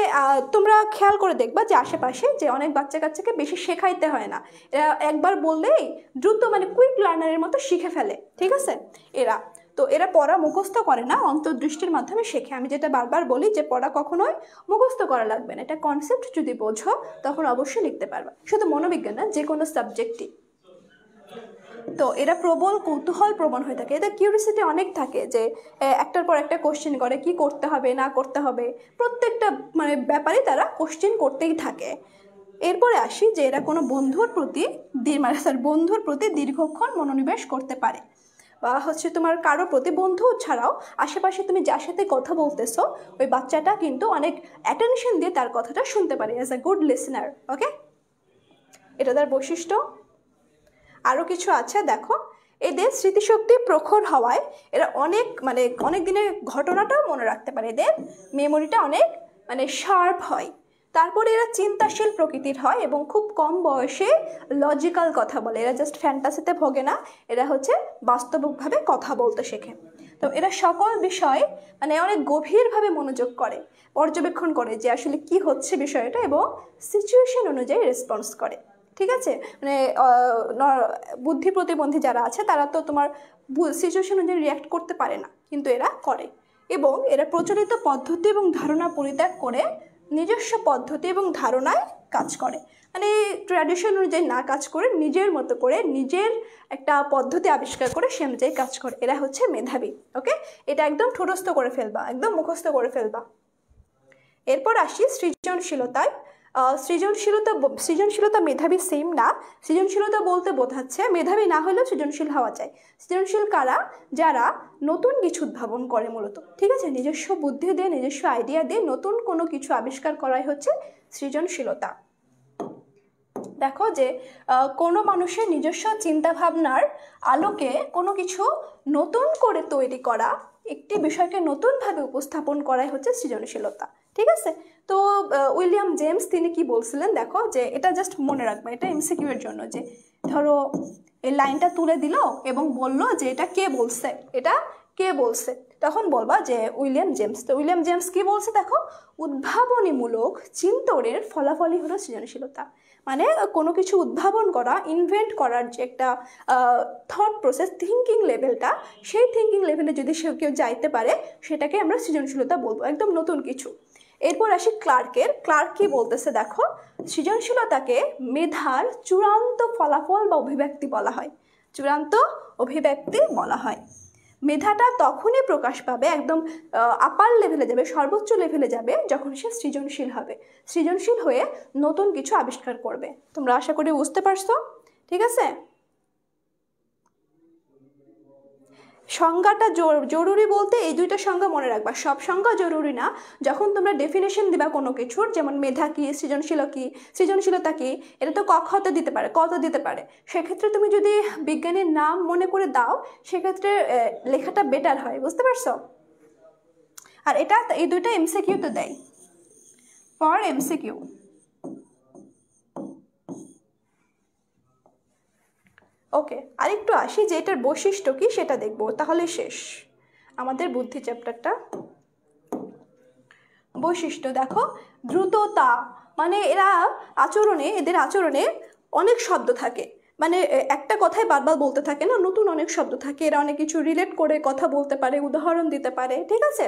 তোমরা খেয়াল করে দেখবা যে আশেপাশে যে অনেক বাচ্চা কাচ্চাকে বেশি শেখাইতে হয় না, এরা একবার বললেই দ্রুত, মানে কুইক লার্নারের মতো শিখে ফেলে। ঠিক আছে, এরা পড়া মুখস্থ করে না, অন্তর্দৃষ্টির মাধ্যমে শেখে। আমি যেটা বারবার বলি যে পড়া কখনোই মুখস্থ করা লাগবে না, এটা কনসেপ্ট যদি বোঝো তখন অবশ্যই লিখতে পারবা, শুধু মনোবিজ্ঞান না, যে কোনো সাবজেক্টই। তো এরা প্রবল কৌতূহল প্রবণ হয়ে থাকে, এদের কিউরিসিটি অনেক থাকে, যে একটার পর একটা কোশ্চেন করে, কি করতে হবে না করতে হবে, প্রত্যেকটা মানে ব্যাপারে তারা কোশ্চেন করতেই থাকে। এরপরে আসি যে এরা কোনো বন্ধুর প্রতি দীর্ঘক্ষণ মনোনিবেশ করতে পারে বা হচ্ছে তোমার কারো প্রতি, বন্ধু ছাড়াও আশেপাশে তুমি যার সাথে কথা বলতেছো ওই বাচ্চাটা কিন্তু অনেক অ্যাটেনশন দিয়ে তার কথাটা শুনতে পারে, অ্যাজ আ গুড লিসনার। ওকে, এটা তার বৈশিষ্ট্য। আরও কিছু আছে, দেখো এদের স্মৃতিশক্তি প্রখর হওয়ায় এরা অনেক দিনের ঘটনাটাও মনে রাখতে পারে, এদের মেমোরিটা অনেক শার্প হয়। তারপরে এরা চিন্তাশীল প্রকৃতির হয় এবং খুব কম বয়সে লজিক্যাল কথা বলে, এরা জাস্ট ফ্যান্টাসিতে ভোগে না, এরা হচ্ছে বাস্তবিকভাবে কথা বলতে শেখে। তো এরা সকল বিষয় অনেক গভীরভাবে মনোযোগ করে, পর্যবেক্ষণ করে যে আসলে কি হচ্ছে বিষয়টা, এবং সিচুয়েশন অনুযায়ী রেসপন্স করে। ঠিক আছে, বুদ্ধি প্রতিবন্ধী যারা আছে তারা তো তোমার সিচুয়েশন অনুযায়ী রিয়াক্ট করতে পারে না, কিন্তু এরা করে। এবং এরা প্রচলিত পদ্ধতি এবং ধারণা পরিত্যাগ করে নিজস্ব পদ্ধতি এবং ধারণায় কাজ করে, ট্র্যাডিশন অনুযায়ী না কাজ করে নিজের মতো করে নিজের একটা পদ্ধতি আবিষ্কার করে সে অনুযায়ী কাজ করে। এরা হচ্ছে মেধাবী। ওকে, এটা একদম ঠোঁটস্থ করে ফেলবা, একদম মুখস্থ করে ফেলবা। এরপর আসি সৃজনশীলতায়। সৃজনশীলতা মেধাবী সেম না। সৃজনশীলতা বলতে বোঝাচ্ছে মেধাবী না হলেও সৃজনশীল হওয়া যায়। সৃজনশীল কারা? যারা নতুন কিছু উদ্ভাবন করে মূলত। ঠিক আছে, নিজস্ব বুদ্ধি দিয়ে নিজস্ব আইডিয়া দিয়ে নতুন কোনো কিছু আবিষ্কার করাই হচ্ছে সৃজনশীলতা। দেখো যে কোনো মানুষের নিজস্ব চিন্তাভাবনার আলোকে কোনো কিছু নতুন করে তৈরি করা, একটি বিষয়কে নতুনভাবে উপস্থাপন করাই হচ্ছে সৃজনশীলতা। ঠিক আছে, তো উইলিয়াম জেমস তিনি কি বলছিলেন দেখো, যে এটা জাস্ট মনে রাখবে, এটা এমসিকিউ এর জন্য, যে ধরো এই লাইনটা তুলে দিল এবং বলল যে এটা কে বলছে, এটা কে বলছে, তখন বলবা যে উইলিয়াম জেমস। তো উইলিয়াম জেমস কি বলছে দেখো, উদ্ভাবনীমূলক চিন্তনের ফলাফলই হলো সৃজনশীলতা। কোনো কিছু উদ্ভাবন করা, ইনভেন্ট করার যে একটা থট প্রসেস, থিঙ্কিং লেভেলটা, সেই থিঙ্কিং লেভেলে যদি কেউ যাইতে পারে সেটাকে আমরা সৃজনশীলতা বলবো, একদম নতুন কিছু। এরপর আসি ক্লার্ক কি বলতেছে দেখো, সৃজনশীলতাকে মেধার চূড়ান্ত ফলাফল বা অভিব্যক্তি বলা হয়। চূড়ান্ত অভিব্যক্তি বলা হয়। মেধাটা তখনই প্রকাশ পাবে, একদম আপার লেভেলে যাবে, সর্বোচ্চ লেভেলে যাবে, যখন সে সৃজনশীল হবে, সৃজনশীল হয়ে নতুন কিছু আবিষ্কার করবে। তোমরা আশা করি বুঝতে পারছো? ঠিক আছে, সংজ্ঞাটা জরুরি বলতে এই দুইটা সংজ্ঞা মনে রাখবা, সব সংজ্ঞা জরুরি না। যখন তোমরা ডেফিনেশন দিবা কোনো কিছুর, যেমন মেধা কি, সৃজনশীলতা কি, এটা তো কখতে দিতে পারে, কত দিতে পারে, সেক্ষেত্রে তুমি যদি বিজ্ঞানের নাম মনে করে দাও সেক্ষেত্রে লেখাটা বেটার হয়। বুঝতে পারছো? আর এই দুইটা এমসিকিউ তো দেয়, ফর এমসিকিউ। ওকে, আরেকটু আসি যে এটার বৈশিষ্ট্য কি সেটা দেখব, তাহলে শেষ আমাদের বুদ্ধি চ্যাপ্টারটা। বৈশিষ্ট্য দেখো, দ্রুততা, এদের আচরণে অনেক শব্দ থাকে, একটা কথাই বারবার বলতে থাকে না, নতুন অনেক শব্দ থাকে, এরা অনেক কিছু রিলেট করে কথা বলতে পারে, উদাহরণ দিতে পারে। ঠিক আছে,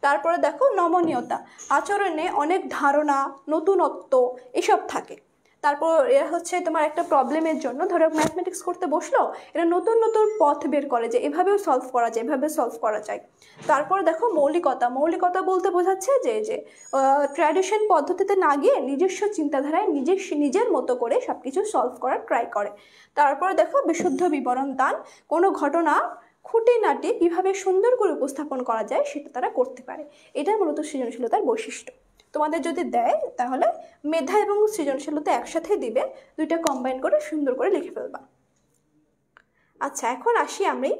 তারপরে দেখো নমনীয়তা, আচরণে অনেক ধারণা, নতুনত্ব এসব থাকে। তারপর এরা হচ্ছে তোমার একটা প্রবলেমের জন্য, ধরো ম্যাথমেটিক্স করতে বসলো, এরা নতুন নতুন পথ বের করে যে এভাবেও সলভ করা যায়, এভাবে সলভ করা যায়। তারপর দেখো মৌলিকতা বলতে বোঝাচ্ছে যে ট্র্যাডিশন পদ্ধতিতে না গিয়ে নিজস্ব চিন্তাধারায় নিজের মতো করে সব কিছু সলভ করার ট্রাই করে। তারপর দেখো বিশুদ্ধ বিবরণ দান, কোনো ঘটনা খুঁটিনাটি কীভাবে সুন্দর করে উপস্থাপন করা যায় সেটা তারা করতে পারে। এটা মূলত সৃজনশীলতার বৈশিষ্ট্য। তোমাদের যদি দেয় তাহলে মেধা এবং সৃজনশীলতা একসাথে দিবে, দুইটা কম্বাইন করে সুন্দর করে লিখে ফেলবা। আচ্ছা, এখন আসি আমি,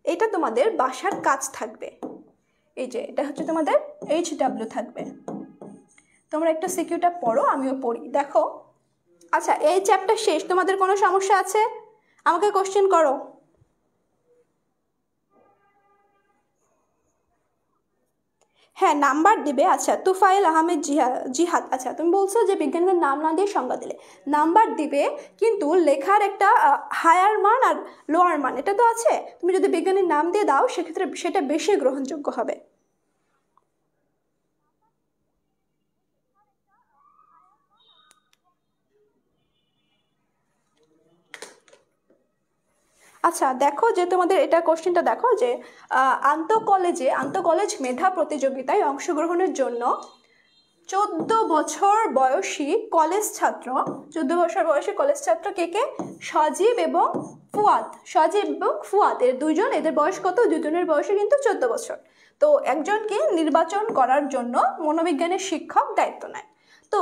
এটা তোমাদের বাসার কাজ থাকবে, এই যে এটা হচ্ছে তোমাদের HW থাকবে। তোমরা একটা সিকিউটা পড়ো, আমিও পড়ি, দেখো। আচ্ছা, এই চ্যাপ্টার শেষ, তোমাদের কোনো সমস্যা আছে? আমাকে কোশ্চেন করো। হ্যাঁ, নাম্বার দিবে। আচ্ছা, তুফাইল আহমেদ জিহাদ, আচ্ছা তুমি বলছো যে বিজ্ঞানীদের নাম না দিয়ে সংজ্ঞা দিলে, নাম্বার দিবে, কিন্তু লেখার একটা হায়ার মান আর লোয়ার মান এটা তো আছে। তুমি যদি বিজ্ঞানীর নাম দিয়ে দাও সেক্ষেত্রে সেটা বেশি গ্রহণযোগ্য হবে। আচ্ছা, দেখো যে তোমাদের এটা কোশ্চেনটা দেখো যে আন্তঃকলেজ মেধা প্রতিযোগিতায় অংশগ্রহণের জন্য 14 বছর বয়সী কলেজ ছাত্র, 14 বছর বয়সী কলেজ ছাত্র কে কে? সজীব এবং ফুয়াদ। সজীব এবং ফুয়াদ এর দুইজন, এদের বয়স কত? দুজনের বয়সে কিন্তু 14 বছর। তো একজনকে নির্বাচন করার জন্য মনোবিজ্ঞানের শিক্ষক দায়িত্ব নেয়। তো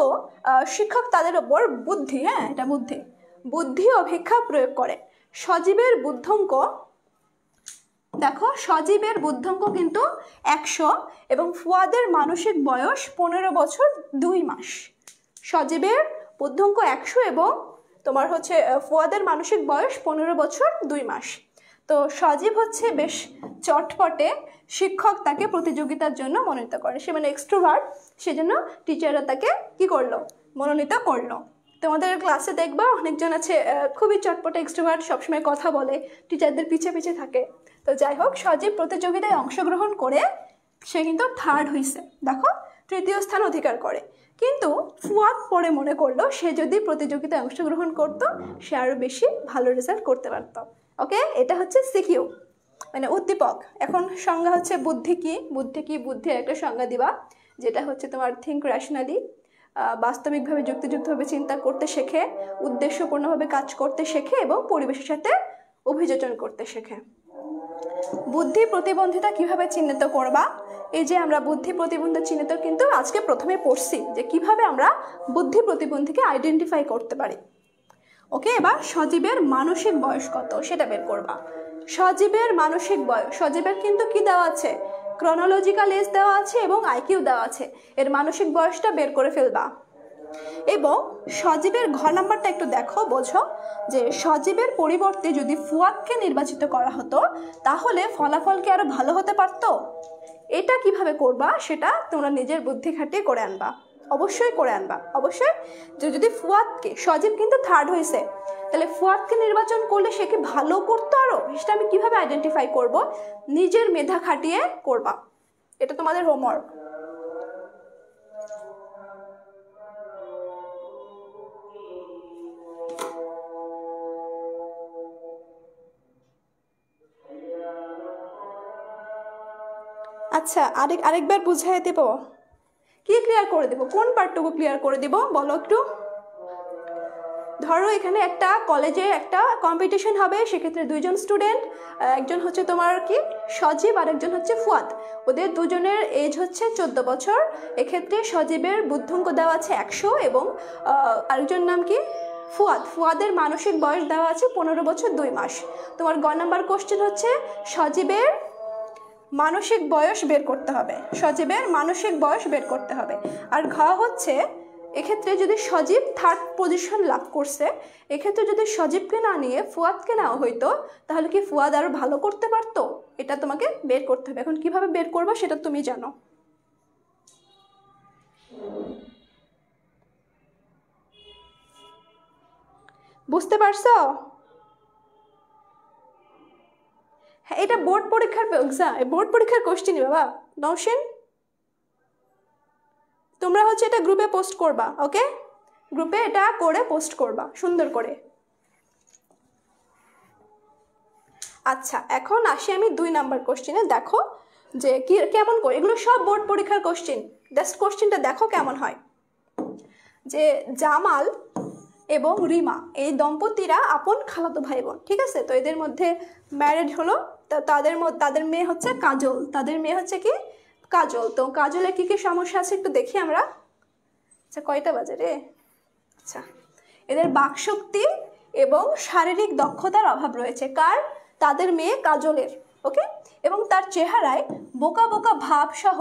শিক্ষক তাদের ওপর বুদ্ধি, হ্যাঁ এটা বুদ্ধি অভিক্ষা প্রয়োগ করে। সজীবের বুদ্ধাঙ্ক, দেখো সজীবের বুদ্ধাঙ্ক কিন্তু 100 এবং ফুয়াদের মানসিক বয়স 15 বছর 2 মাস। সজীবের বুদ্ধাঙ্ক 100 এবং তোমার হচ্ছে ফুয়াদের মানসিক বয়স 15 বছর 2 মাস। তো সজীব হচ্ছে বেশ চটপটে, শিক্ষক তাকে প্রতিযোগিতার জন্য মনোনীত করে। সে মানে এক্সট্রোভার্ট, সেজন্য টিচাররা তাকে কি করলো? মনোনীত করলো। তোমাদের ক্লাসে দেখবা অনেকজন আছে খুবই চটপটে এক্সট্রোভার্ট, সবসময় কথা বলে, টিচারদের পিছে পিছে থাকে। তো যাই হোক, সজীব প্রতিযোগিতায় অংশগ্রহণ করে সে কিন্তু 3rd হয়েছে, দেখো 3য় স্থান অধিকার করে। কিন্তু ফুয়াদ পরে মনে করলো সে যদি প্রতিযোগিতায় অংশগ্রহণ করত সে আরো বেশি ভালো রেজাল্ট করতে পারত। ওকে, এটা হচ্ছে সিকিউ মানে উদ্দীপক। এখন সংজ্ঞা হচ্ছে বুদ্ধি কি? বুদ্ধির একটা সংজ্ঞা দিবা, যেটা হচ্ছে তোমার থিঙ্ক র্যাশনালি, বাস্তবিকভাবে যুক্তিযুক্তভাবে চিন্তা করতে শেখে, উদ্দেশ্যপূর্ণভাবে কাজ করতে শেখে এবং পরিবেশের সাথে অভিযোজন করতে শেখে। বুদ্ধি প্রতিবন্ধিতা কিভাবে চিহ্নিত করবা? এই যে আমরা বুদ্ধি প্রতিবন্ধী চিহ্নিত কিন্তু আজকে প্রথমে পড়ছি যে কিভাবে আমরা বুদ্ধি প্রতিবন্ধীকে আইডেন্টিফাই করতে পারি। ওকে, এবার সজীবের মানসিক বয়স কত সেটা বের করবা। সজীবের মানসিক বয়স, সজীবের কিন্তু কি দেওয়া আছে? ক্রনোলজিক্যাল এজ দেওয়া আছে এবং আইকিউ দেওয়া আছে। এর মানসিক বয়সটা বের করে ফেলবা। এবং সজীবের ঘ নাম্বারটা একটু দেখো, বোঝো যে সজীবের পরিবর্তে যদি ফুয়াদকে নির্বাচিত করা হতো তাহলে ফলাফল কি আরো ভালো হতে পারতো? এটা কিভাবে করবা সেটা তোমরা নিজের বুদ্ধি খাটিয়ে করে আনবা, অবশ্যই করে আনবা। অবশ্যই যদি ফুয়াদকে, সজীব কিন্তু 3rd হয়েছে, তাহলে ফুয়াদকে নির্বাচন করলে সে কি ভালো করতো আরো? সেটা আমি কিভাবে আইডেন্টিফাই করব? নিজের মেধা খাটিয়ে করবা, এটা তোমাদের হোমওয়ার্ক। আচ্ছা, আরেকবার বুঝাই দেব। কি ক্লিয়ার করে দেব? কোন পার্টটুকু ক্লিয়ার করে দেব বলো একটু। ধরো এখানে একটা কলেজে একটা কম্পিটিশন হবে, সেক্ষেত্রে 2জন স্টুডেন্ট, একজন হচ্ছে তোমার কি সজীব আর একজন হচ্ছে ফুয়াদ। ওদের দুজনের এজ হচ্ছে 14 বছর। এক্ষেত্রে সজীবের বুদ্ধাঙ্ক দেওয়া আছে 100 এবং আরেকজন নাম কি ফুয়াদের মানসিক বয়স দেওয়া আছে 15 বছর 2 মাস। তোমার গ নাম্বার কোশ্চেন হচ্ছে সজীবের মানসিক বয়স বের করতে হবে, সজীবের মানসিক বয়স বের করতে হবে। আর ঘ হচ্ছে এক্ষেত্রে যদি সজীব 3rd পজিশন লাভ করছে, এক্ষেত্রে যদি সজীবকে না নিয়ে ফুয়াদকে নেওয়া হইতো তাহলে কি ফুয়াদ আরো ভালো করতে পারতো? এটা তোমাকে বের করতে হবে। এখন কিভাবে বের করবা সেটা তুমি জানো। বুঝতে পারছো? হ্যাঁ, এটা বোর্ড পরীক্ষার এক্সাম, বোর্ড পরীক্ষার কোশ্চেনই বাবা। নওশিন, তোমরা হচ্ছে এটা গ্রুপে পোস্ট করবা। ওকে, গ্রুপে এটা করে পোস্ট করবা সুন্দর করে। আচ্ছা, এখন আসি আমি 2 নাম্বার কোশ্চেনে। দেখো যে কি কেমন করে, এগুলো সব বোর্ড পরীক্ষার কোশ্চেন। জাস্ট কোশ্চেনটা দেখো কেমন হয়। যে জামাল এবং রিমা এই দম্পতিরা আপন খালাতো ভাই বোন, ঠিক আছে? তো এদের মধ্যে ম্যারেড হলো, তো তাদের মেয়ে হচ্ছে কাজল, তাদের মেয়ে হচ্ছে কি কাজল। তো কাজলের কি কি সমস্যা আছে একটু দেখি আমরা। আচ্ছা, কয়টা বাজে রে? আচ্ছা, এদের বাকশক্তি এবং শারীরিক দক্ষতার অভাব রয়েছে। কার? তাদের মেয়ে কাজলের। ওকে, এবং তার চেহারায় বোকা বোকা ভাব সহ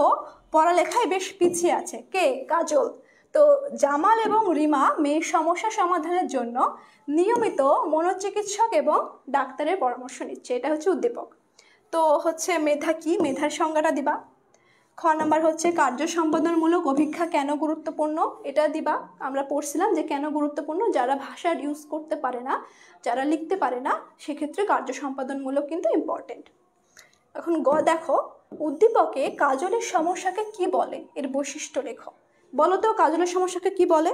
পড়ালেখায় বেশ পিছিয়ে আছে। কে? কাজল। তো জামাল এবং রিমা মেয়ের সমস্যা সমাধানের জন্য নিয়মিত মনোচিকিৎসক এবং ডাক্তারের পরামর্শ নিচ্ছে। এটা হচ্ছে উদ্দীপক। তো হচ্ছে মেধা কি? মেধার সংজ্ঞাটা দিবা। খ নাম্বার হচ্ছে কার্য সম্পাদনমূলক অভিক্ষা কেন গুরুত্বপূর্ণ, এটা দিবা। আমরা পড়ছিলাম যে কেন গুরুত্বপূর্ণ, যারা ভাষার ইউজ করতে পারে না, যারা লিখতে পারে না, সেক্ষেত্রে কার্য সম্পাদনমূলক কিন্তু ইম্পর্টেন্ট। এখন গ দেখো, উদ্দীপকে কাজলের সমস্যাকে কি বলে, এর বৈশিষ্ট্য লেখো। বলো তো কাজলের সমস্যাকে কি বলে,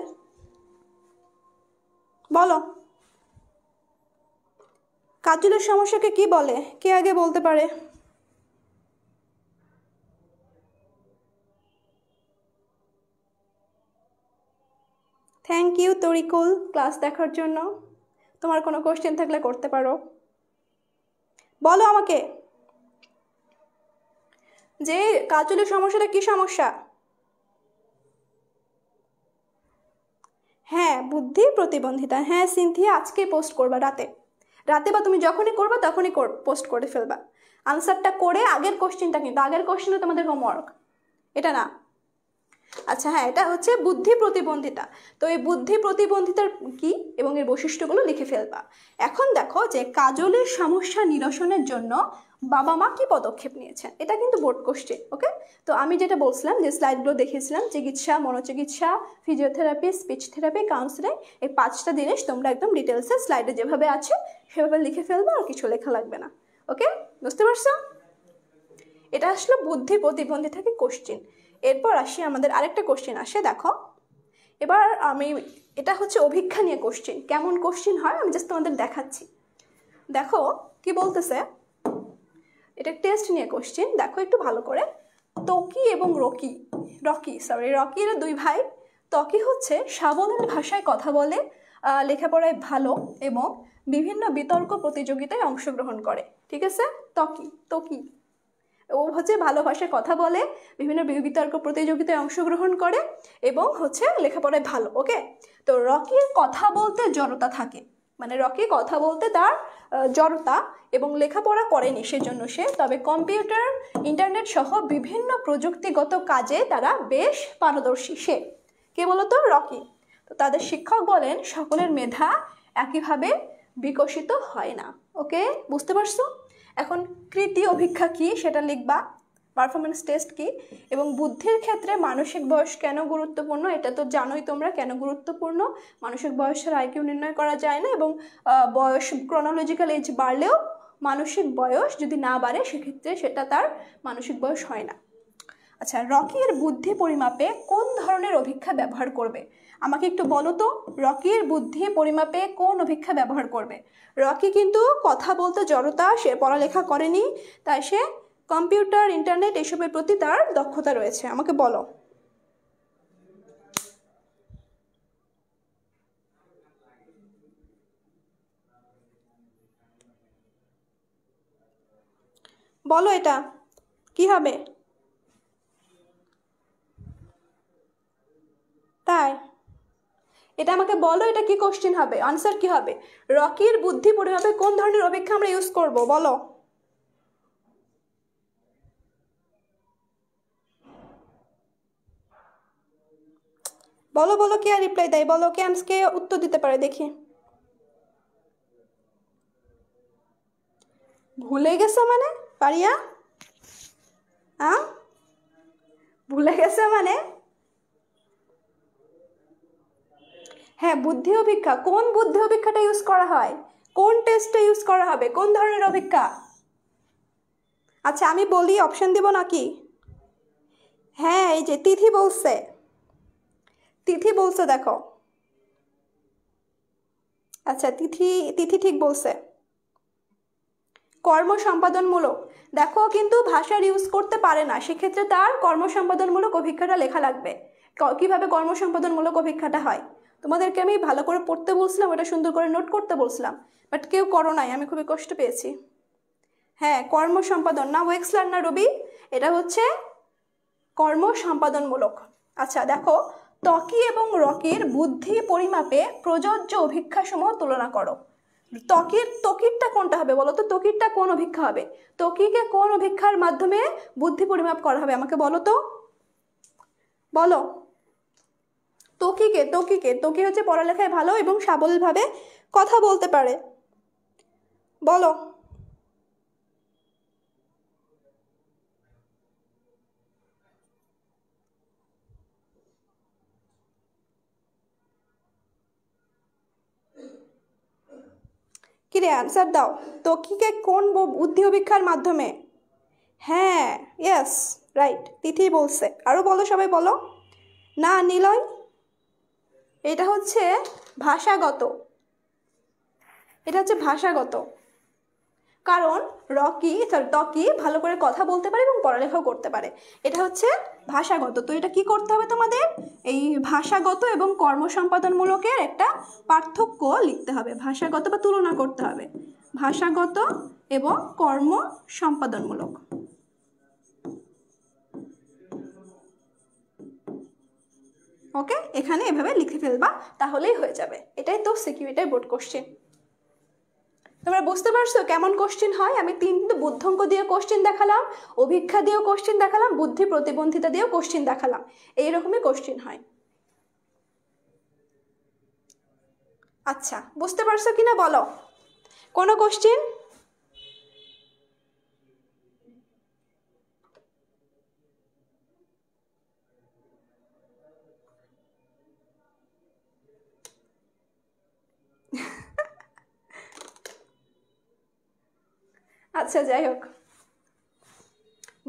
বলো। কাজলের সমস্যাকে কি বলে? কে আগে বলতে পারে? থ্যাংক ইউ তরিকুল ক্লাস দেখার জন্য। তোমার কোনো কোশ্চেন থাকলে করতে পারো, বলো আমাকে যে কাজলের সমস্যাটা কি সমস্যা। হ্যাঁ, বুদ্ধি প্রতিবন্ধিতা। হ্যাঁ সিনথিয়া, আজকে পোস্ট করবা রাতে বা তুমি যখনই করবা তখনই পোস্ট করে ফেলবা আনসারটা করে। আগের কোশ্চেনটা, কিন্তু আগের কোশ্চেনটা তোমাদের হোমওয়ার্ক, এটা না। আচ্ছা হ্যাঁ, এটা হচ্ছে বুদ্ধি প্রতিবন্ধিতা। তো এই বুদ্ধি প্রতিবন্ধিতার কি এবং এর বৈশিষ্ট্যগুলো লিখে ফেলবা। এখন দেখো যে কাজলের সমস্যা নিরসনের জন্য বাবা মা কি পদক্ষেপ নিয়েছেন, এটা কিন্তু বোর্ড কোশ্চেন। ওকে, তো আমি যেটা বলছিলাম যে স্লাইডগুলো দেখিয়েছিলাম, চিকিৎসা, মনোচিকিৎসা, ফিজিওথেরাপি, স্পিচ থেরাপি, কাউন্সিলিং, এই 5টা জিনিস তোমরা একদম ডিটেলসে স্লাইডে যেভাবে আছে সেভাবে লিখে ফেলবা, আর কিছু লেখা লাগবে না। ওকে, বুঝতে পারছো? এটা আসলে বুদ্ধি প্রতিবন্ধী থেকে কোশ্চেন। এরপর আসি আমাদের আরেকটা কোশ্চেন আসে, দেখো এবার আমি, এটা হচ্ছে অভিক্ষা নিয়ে কোশ্চেন। কেমন কোশ্চেন হয় আমি জাস্ট তোমাদের দেখাচ্ছি। দেখো কি বলতেছে, এটা টেস্ট নিয়ে কোশ্চেন, দেখো একটু ভালো করে। ত্বকি এবং রকির 2 ভাই। ত্বকি হচ্ছে সাবলীল ভাষায় কথা বলে, লেখাপড়ায় ভালো এবং বিভিন্ন বিতর্ক প্রতিযোগিতায় অংশগ্রহণ করে। ঠিক আছে, ত্বকি ও হচ্ছে ভালো ভাষায় কথা বলে, বিভিন্ন বিতর্ক প্রতিযোগিতায় অংশগ্রহণ করে এবং হচ্ছে লেখাপড়ায় ভালো। ওকে, তো রকির কথা বলতে জড়তা থাকে, মানে রকি কথা বলতে তার জড়তা এবং লেখাপড়া করেনি সেজন্য সে, তবে কম্পিউটার, ইন্টারনেট সহ বিভিন্ন প্রযুক্তিগত কাজে তারা বেশ পারদর্শী। সে কে বলতো? রকি। তো তাদের শিক্ষক বলেন সকলের মেধা একইভাবে বিকশিত হয় না। ওকে, বুঝতে পারছো? এখন কৃতি অভিক্ষা কি সেটা লিখবা, পারফরমেন্স টেস্ট কি, এবং বুদ্ধির ক্ষেত্রে মানসিক বয়স কেন গুরুত্বপূর্ণ, এটা তো জানোই তোমরা কেন গুরুত্বপূর্ণ। মানসিক বয়স ছাড়া আইকিউ নির্ণয় করা যায় না, এবং বয়স ক্রনোলজিক্যাল এজ বাড়লেও মানসিক বয়স যদি না বাড়ে সেক্ষেত্রে সেটা তার মানসিক বয়স হয় না। আচ্ছা, রকির বুদ্ধি পরিমাপে কোন ধরনের অভিক্ষা ব্যবহার করবে? আমাকে একটু বলো তো, রকির বুদ্ধি পরিমাপে কোন অভিক্ষা ব্যবহার করবে? রকি কিন্তু কথা বলতে জড়তা, সে পড়ালেখা করেনি, তাই সে কম্পিউটার, ইন্টারনেট এসবের প্রতি তার দক্ষতা রয়েছে। আমাকে বলো। বলো এটা কি হবে? তাই এটা আমাকে বলো, এটা কি কোশ্চেন হবে, আনসার কি হবে? রকির বুদ্ধি পরিমাপে কোন ধরনের অভিক্ষা আমরা ইউজ করব, বলো। বলো বলো, কে আর রিপ্লাই দেয়, বলো কে আজকে উত্তর দিতে পারে দেখি। ভুলে গেছো মানে পারিয়া? হ্যাঁ, ভুলে গেছো মানে? হ্যাঁ, বুদ্ধি অভিক্ষা। কোন বুদ্ধি অভিক্ষাটা ইউজ করা হয়, কোন টেস্টে ইউজ করা হবে, কোন ধরনের অভিক্ষা? আচ্ছা আমি বলি, অপশন দিব নাকি? হ্যাঁ, এই যে তিথি বলছে, দেখো। আচ্ছা তিথি ঠিক বলছে, কর্ম সম্পাদনমূলক। দেখো কিন্তু ভাষার ইউজ করতে পারে না, সেক্ষেত্রে তার কর্ম সম্পাদনমূলক অভিক্ষাটা লেখা লাগবে। কিভাবে কর্ম সম্পাদনমূলক অভিক্ষাটা হয় তোমাদেরকে আমি ভালো করে পড়তে বলছিলাম, ওটা সুন্দর করে নোট করতে বলছিলাম, বাট কেউ করো নাই, আমি খুবই কষ্ট পেয়েছি। হ্যাঁ, কর্ম সম্পাদন না, ওয়েক্সলার না রবি, এটা হচ্ছে কর্ম সম্পাদনমূলক। আচ্ছা দেখো, ত্বকি এবং রকির বুদ্ধি পরিমাপে প্রযোজ্য অভিক্ষাসমূহ তুলনা করো। ত্বকিরটা কোনটা হবে বলো তো, ত্বকিরটা কোন অভিক্ষা হবে? ত্বকিকে কোন অভিক্ষার মাধ্যমে বুদ্ধি পরিমাপ করা হবে আমাকে বলো তো, বলো। ত্বকি হচ্ছে পড়ালেখায় ভালো এবং সাবলীলভাবে কথা বলতে পারে, বলো। কিরে অ্যান্সার দাও, ত্বকিকে কোন বুদ্ধি অভিক্ষার মাধ্যমে? হ্যাঁ, ইয়েস, রাইট, তিথি বলছে। আরও বলো, সবাই বলো। না নিলয়, এটা হচ্ছে ভাষাগত, কারণ ত্বকী ভালো করে কথা বলতে পারে এবং পড়ালেখাও করতে পারে। এটা হচ্ছে ভাষাগত। তো এটা কি করতে হবে তোমাদের, এই ভাষাগত এবং কর্ম সম্পাদনমূলকের একটা পার্থক্য লিখতে হবে, ভাষাগত বা তুলনা করতে হবে, ভাষাগত এবং কর্ম সম্পাদনমূলক। ওকে, এখানে এভাবে লিখে ফেলবা, তাহলেই হয়ে যাবে। এটাই তো সিকিউরিটি বোর্ড কোশ্চেন। তোমরা বুঝতে পারছো কেমন কোশ্চেন হয়? আমি তিনটে বুদ্ধাঙ্ক দিয়ে কোশ্চেন দেখালাম, অভিক্ষা দিয়েও কোশ্চেন দেখালাম, বুদ্ধি প্রতিবন্ধিতা দিয়েও কোশ্চেন দেখালাম। এইরকমই কোশ্চেন হয়। আচ্ছা, বুঝতে পারছো কিনা বলো, কোনো কোশ্চেন? আচ্ছা, যাই হোক,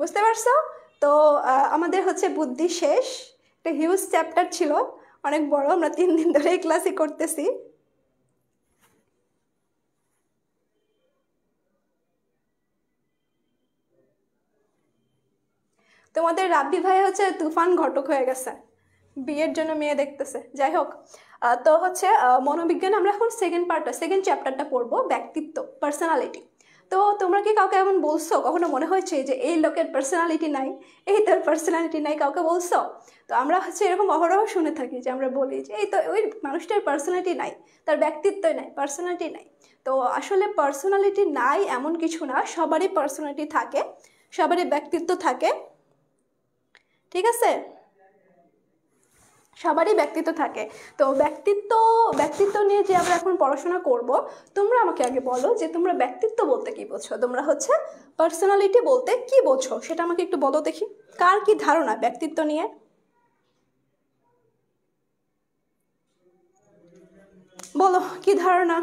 বুঝতে পারছো তো। আমাদের হচ্ছে বুদ্ধি শেষ। একটা হিউজ চ্যাপ্টার ছিল, অনেক বড়, আমরা 3 দিন ধরে এই ক্লাসই করতেছি। তোমাদের রাব্বি ভাই হচ্ছে তুফান ঘটক হয়ে গেছে, বিয়ের জন্য মেয়ে দেখতেছে। যাই হোক, তো হচ্ছে মনোবিজ্ঞান আমরা এখন সেকেন্ড চ্যাপ্টারটা পড়বো, ব্যক্তিত্ব, পার্সোনালিটি। তো তোমরা কি কাউকে এমন বলছো, কখনো মনে হয়েছে যে এই লোকের পার্সোনালিটি নাই, এই তোর পার্সোনালিটি নাই, কাউকে বলছো? তো আমরা হচ্ছে এরকম অহরহ শুনে থাকি যে আমরা বলি যে এই তো ওই মানুষটার পার্সোনালিটি নাই, তার ব্যক্তিত্বই নাই, পার্সোনালিটি নাই। তো আসলে পার্সোনালিটি নাই এমন কিছু না, সবারই পার্সোনালিটি থাকে, সবারই ব্যক্তিত্ব থাকে, ঠিক আছে? সবারই ব্যক্তিত্ব থাকে। তো ব্যক্তিত্ব নিয়ে যে আমরা এখন পড়াশোনা করব, তোমরা আমাকে আগে বলো যে তোমরা ব্যক্তিত্ব বলতে কি বোঝো, তোমরা হচ্ছে পার্সোনালিটি বলতে কি বোঝো, সেটা আমাকে একটু বলো দেখি। কার কি ধারণা ব্যক্তিত্ব নিয়ে? বলো কি ধারণা।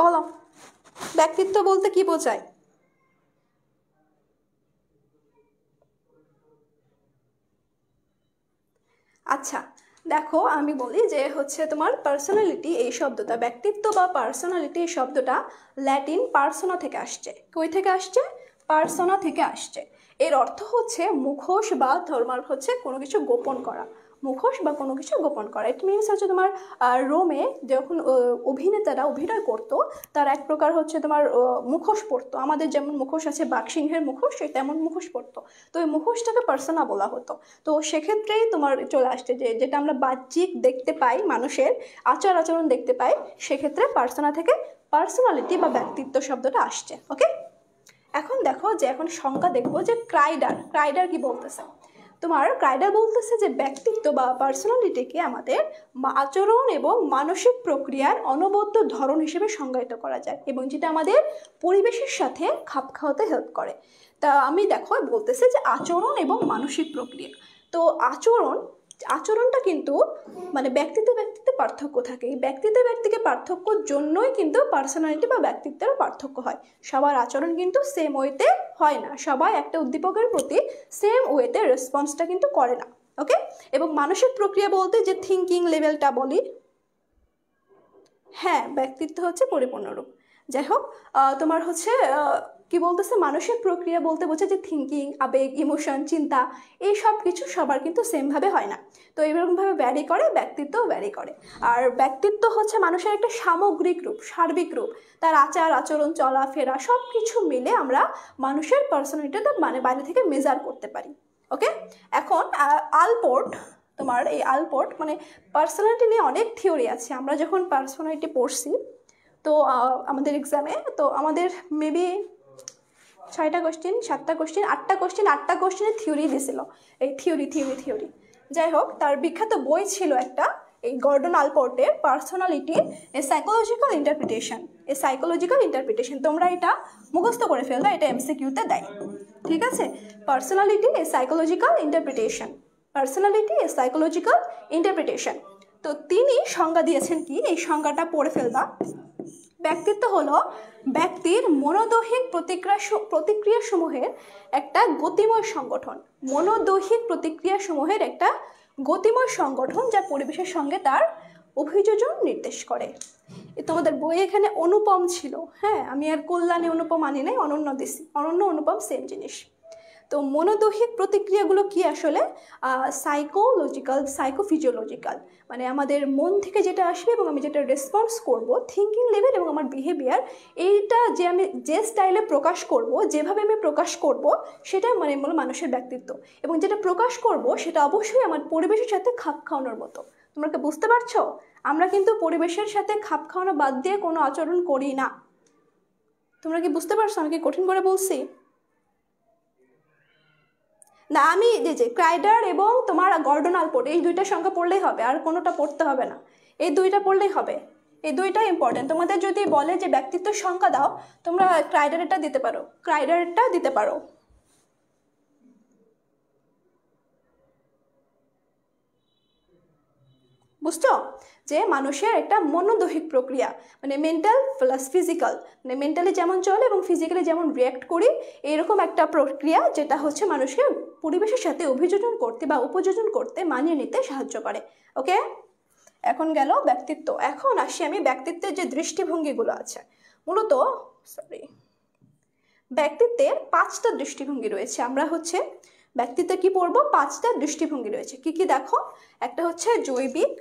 বলো ব্যক্তিত্ব বলতে কি বোঝায়? আচ্ছা, দেখো আমি বলি যে হচ্ছে তোমার পার্সোনালিটি এই শব্দটা, ব্যক্তিত্ব বা পার্সোনালিটি এই শব্দটা ল্যাটিন পার্সোনা থেকে আসছে। কই থেকে আসছে? পার্সোনা থেকে আসছে। এর অর্থ হচ্ছে মুখোশ বা তোমার হচ্ছে কোনো কিছু গোপন করা, মুখোশ বা কোনো কিছু গোপন করা। ইট মিনস হচ্ছে তোমার রোমে যখন অভিনেতারা অভিনয় করতো, তার এক প্রকার হচ্ছে তোমার মুখোশ পরতো। আমাদের যেমন মুখোশ আছে বাঘসিংহের মুখোশ, সেই তেমন মুখোশ পরতো। তো ওই মুখোশটাকে পার্সোনা বলা হতো। তো সেক্ষেত্রেই তোমার চলে আসছে যে যেটা আমরা বাহ্যিক দেখতে পাই, মানুষের আচার আচরণ দেখতে পাই, সেক্ষেত্রে পার্সোনা থেকে পার্সোনালিটি বা ব্যক্তিত্ব শব্দটা আসছে। ওকে, এখন দেখো যে এখন সংজ্ঞা দেখবো যে ক্রাইডার কি বলতেছে। তোমার ক্রাইডার বলতেছে যে ব্যক্তিত্ব বা পার্সোনালিটিকে আমাদের আচরণ এবং মানসিক প্রক্রিয়ার অনবদ্য ধরন হিসেবে সংজ্ঞায়িত করা যায়, এবং যেটা আমাদের পরিবেশের সাথে খাপ খাওয়াতে হেল্প করে। তা আমি দেখো বলতেছে যে আচরণ এবং মানসিক প্রক্রিয়া। তো আচরণটা কিন্তু মানে ব্যক্তিতে পার্থক্য থাকে। এই ব্যক্তিকে পার্থক্যর জন্যই কিন্তু পার্সোনালিটি বা ব্যক্তিত্বের পার্থক্য হয়। সবার আচরণ কিন্তু সেম ওয়েতে হয় না, সবাই একটা উদ্দীপকের প্রতি সেম ওয়েতে রেসপন্সটা কিন্তু করে না। ওকে, এবং মানসিক প্রক্রিয়া বলতে যে থিঙ্কিং লেভেলটা বলি, হ্যাঁ ব্যক্তিত্ব হচ্ছে পরিপূর্ণ রূপ। যাই হোক, তোমার হচ্ছে কি বলতেছে, মানসিক প্রক্রিয়া বলতে বোঝে যে থিঙ্কিং, আবেগ, ইমোশন, চিন্তা, এই সব কিছু সবার কিন্তু সেমভাবে হয় না। তো এরকমভাবে ভ্যারি করে, ব্যক্তিত্বও ভ্যারি করে। আর ব্যক্তিত্ব হচ্ছে মানুষের একটা সামগ্রিক রূপ, সার্বিক রূপ। তার আচার আচরণ, চলাফেরা সব কিছু মিলে আমরা মানুষের পার্সোনালিটিটা মানে বাইরে থেকে মেজার করতে পারি। ওকে, এখন আলপোর্ট, তোমার এই আলপোর্ট মানে পার্সোনালিটি নিয়ে অনেক থিওরি আছে। আমরা যখন পার্সোনালিটি পড়ছি, তো আমাদের এক্সামে তো আমাদের মেবি 6টা কোশ্চেন, 7টা কোশ্চেন, 8টা কোশ্চেন, 8টা কোশ্চেনের থিওরি দিয়েছিল। এই থিওরি। যাই হোক, তার বিখ্যাত বই ছিল একটা, এই গর্ডন আলপোর্টের পার্সোনালিটি এ সাইকোলজিক্যাল ইন্টারপ্রিটেশন। তোমরা এটা মুখস্থ করে ফেলবে, এটা এমসিকিউতে দেয়। ঠিক আছে, পার্সোনালিটি এ সাইকোলজিক্যাল ইন্টারপ্রিটেশন। তো তিনি সংজ্ঞা দিয়েছেন কি, এই সংজ্ঞাটা পড়ে ফেলবা। ব্যক্তিত্ব হলো ব্যক্তির মনোদৈহিক প্রতিক্রিয়াসমূহের একটা গতিময় সংগঠন। মনোদৈহিক প্রতিক্রিয়াসমূহের একটা গতিময় সংগঠন, যা পরিবেশের সঙ্গে তার অভিযোজন নির্দেশ করে। তোমাদের বই এখানে অনুপম ছিল, হ্যাঁ আমি আর কল্যাণী অনুপম আনি নাই, অনন্য দিছি, অনন্য অনুপম সেম জিনিস। তো মনোদৈহিক প্রতিক্রিয়াগুলো কি আসলে সাইকোলজিক্যাল সাইকোফিজিওলজিক্যাল, মানে আমাদের মন থেকে যেটা আসবে এবং আমি যেটা রেসপন্স করব, থিঙ্কিং লেভেল এবং আমার বিহেভিয়ার, এইটা যে আমি যে স্টাইলে প্রকাশ করব, যেভাবে আমি প্রকাশ করব, সেটা মানে মানুষের ব্যক্তিত্ব। এবং যেটা প্রকাশ করব সেটা অবশ্যই আমার পরিবেশের সাথে খাপ খাওয়ানোর মতো। তোমরা কি বুঝতে পারছো? আমরা কিন্তু পরিবেশের সাথে খাপ খাওয়ানো বাদ দিয়ে কোনো আচরণ করি না। তোমরা কি বুঝতে পারছো আমি কি কঠিন করে বলছি? না, আমি যে ক্রাইডার এবং তোমার গর্ডন আলপোর্ট এই দুইটা সংখ্যা পড়লেই হবে, আর কোনোটা পড়তে হবে না, এই দুইটা পড়লেই হবে। এই দুইটাই ইম্পর্টেন্ট। তোমাদের যদি বলে যে ব্যক্তিত্বের সংখ্যা দাও, তোমরা ক্রাইডারেরটা দিতে পারো, ক্রাইডারেরটা দিতে পারো। বুঝছো যে মানুষের একটা মনোদৈহিক প্রক্রিয়া, মানে মেন্টাল প্লাস ফিজিক্যাল, মানে মেন্টালি যেমন চলে এবং ফিজিক্যালি যেমন রিয়্যাক্ট করি, এইরকম একটা প্রক্রিয়া যেটা হচ্ছে মানুষকে পরিবেশের সাথে অভিযোজন করতে বা উপযোজন করতে, মানিয়ে নিতে সাহায্য করে। ওকে, এখন গেল ব্যক্তিত্ব। এখন আসি আমি ব্যক্তিত্বের যে দৃষ্টিভঙ্গিগুলো আছে, মূলত ব্যক্তিত্বের 5টা দৃষ্টিভঙ্গি রয়েছে। আমরা হচ্ছে ব্যক্তিত্বে কি পড়বো, 5টা দৃষ্টিভঙ্গি রয়েছে। কি কি দেখো, একটা হচ্ছে জৈবিক,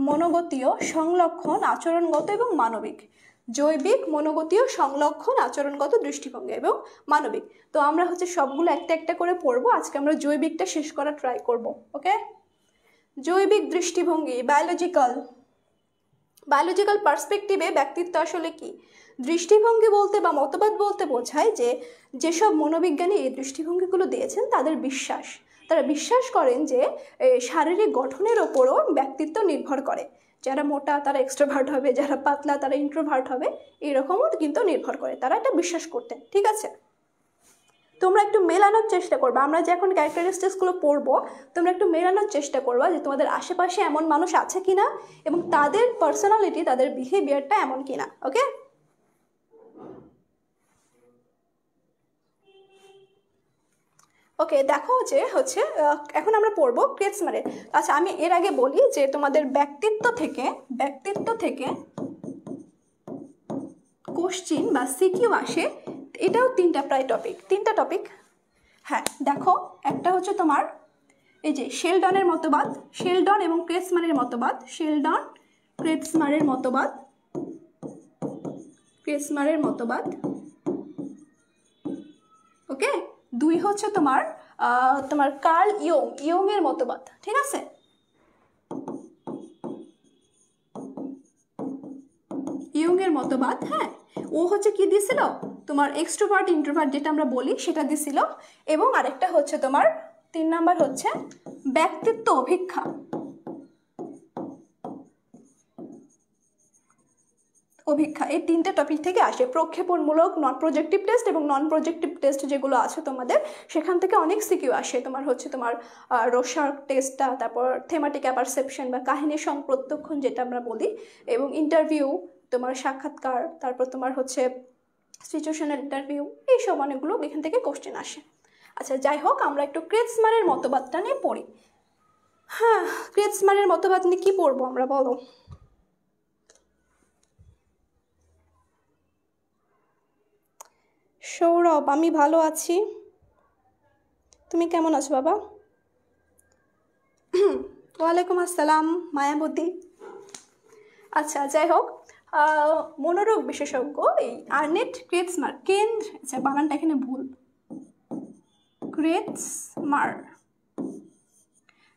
মনোগতীয়, সংলক্ষণ, আচরণগত এবং মানবিক। জৈবিক, মনোগতীয়, সংলক্ষণ, আচরণগত, দৃষ্টিভঙ্গি এবং মানবিক। তো আমরা হচ্ছে সবগুলো একটা একটা করে পড়বো। আজকে আমরা জৈবিকটা শেষ করা ট্রাই করব। ওকে, জৈবিক দৃষ্টিভঙ্গি, বায়োলজিক্যাল পার্সপেক্টিভে ব্যক্তিত্ব আসলে কি? দৃষ্টিভঙ্গি বলতে বা মতবাদ বলতে বোঝায় যে যেসব মনোবিজ্ঞানী এই দৃষ্টিভঙ্গিগুলো দিয়েছেন তারা বিশ্বাস করেন যে শারীরিক গঠনের ওপরও ব্যক্তিত্ব নির্ভর করে। যারা মোটা তারা এক্সট্রোভার্ট হবে, যারা পাতলা তারা ইন্ট্রোভার্ট হবে, এরকমও কিন্তু নির্ভর করে, তারা এটা বিশ্বাস করতেন। ঠিক আছে, তোমরা একটু মেলানোর চেষ্টা করবে। আমরা যে এখন ক্যারেক্টারিস্টিক্সগুলো পড়বো, তোমরা একটু মেলানোর চেষ্টা করবা যে তোমাদের আশেপাশে এমন মানুষ আছে কিনা এবং তাদের পার্সোনালিটি, তাদের বিহেভিয়ারটা এমন কিনা। ওকে, ওকে দেখো যে হচ্ছে এখন আমরা পড়বো ক্রেটসমারের। আচ্ছা, আমি এর আগে বলি যে তোমাদের ব্যক্তিত্ব থেকে কোশ্চিন বা সিকিউ আসে, এটাও তিনটা টপিক। হ্যাঁ দেখো, একটা হচ্ছে তোমার এই যে শেলডনের মতবাদ, শেলডন এবং ক্রেটসমারের মতবাদ। ওকে, 2 হচ্ছে তোমার কার্ল ইয়ং এর মতবাদ। ঠিক আছে, ইয়ং এর মতবাদ। হ্যাঁ, ও হচ্ছে কি দিছিল, তোমার এক্সট্রোভার্ট ইন্ট্রোভার্ট যেটা আমরা বলি সেটা দিছিল। এবং আরেকটা হচ্ছে তোমার 3 নাম্বার হচ্ছে ব্যক্তিত্ব অভিক্ষা। এই 3টে টপিক থেকে আসে। প্রক্ষেপণমূলক, নন প্রজেক্টিভ টেস্ট এবং নন প্রজেক্টিভ টেস্ট যেগুলো আছে তোমাদের, সেখান থেকে অনেক সিকিউ আসে। তোমার হচ্ছে তোমার রোশার্ক টেস্টটা, তারপর থেমাটিক অ্যাপারসেপশন বা কাহিনী সংপ্রত্যক্ষণ যেটা আমরা বলি, এবং ইন্টারভিউ, তোমার সাক্ষাৎকার, তারপর তোমার হচ্ছে সিচুয়েশনাল ইন্টারভিউ, এইসব অনেকগুলো এখান থেকে কোশ্চেন আসে। আচ্ছা যাই হোক, আমরা একটু ক্রেটসমারের মতবাদটা নিয়ে পড়ি। হ্যাঁ, ক্রেটসমারের মতবাদ নিয়ে কি পড়বো আমরা, বলো? সৌরভ, আমি ভালো আছি, তুমি কেমন আছো বাবা? ওয়ালাইকুম আসসালাম মায়াবতী। আচ্ছা যাই হোক, মনোরোগ বিশেষজ্ঞ এই আর্নেট ক্রেটসমার, আচ্ছা বানানটা এখানে ভুল,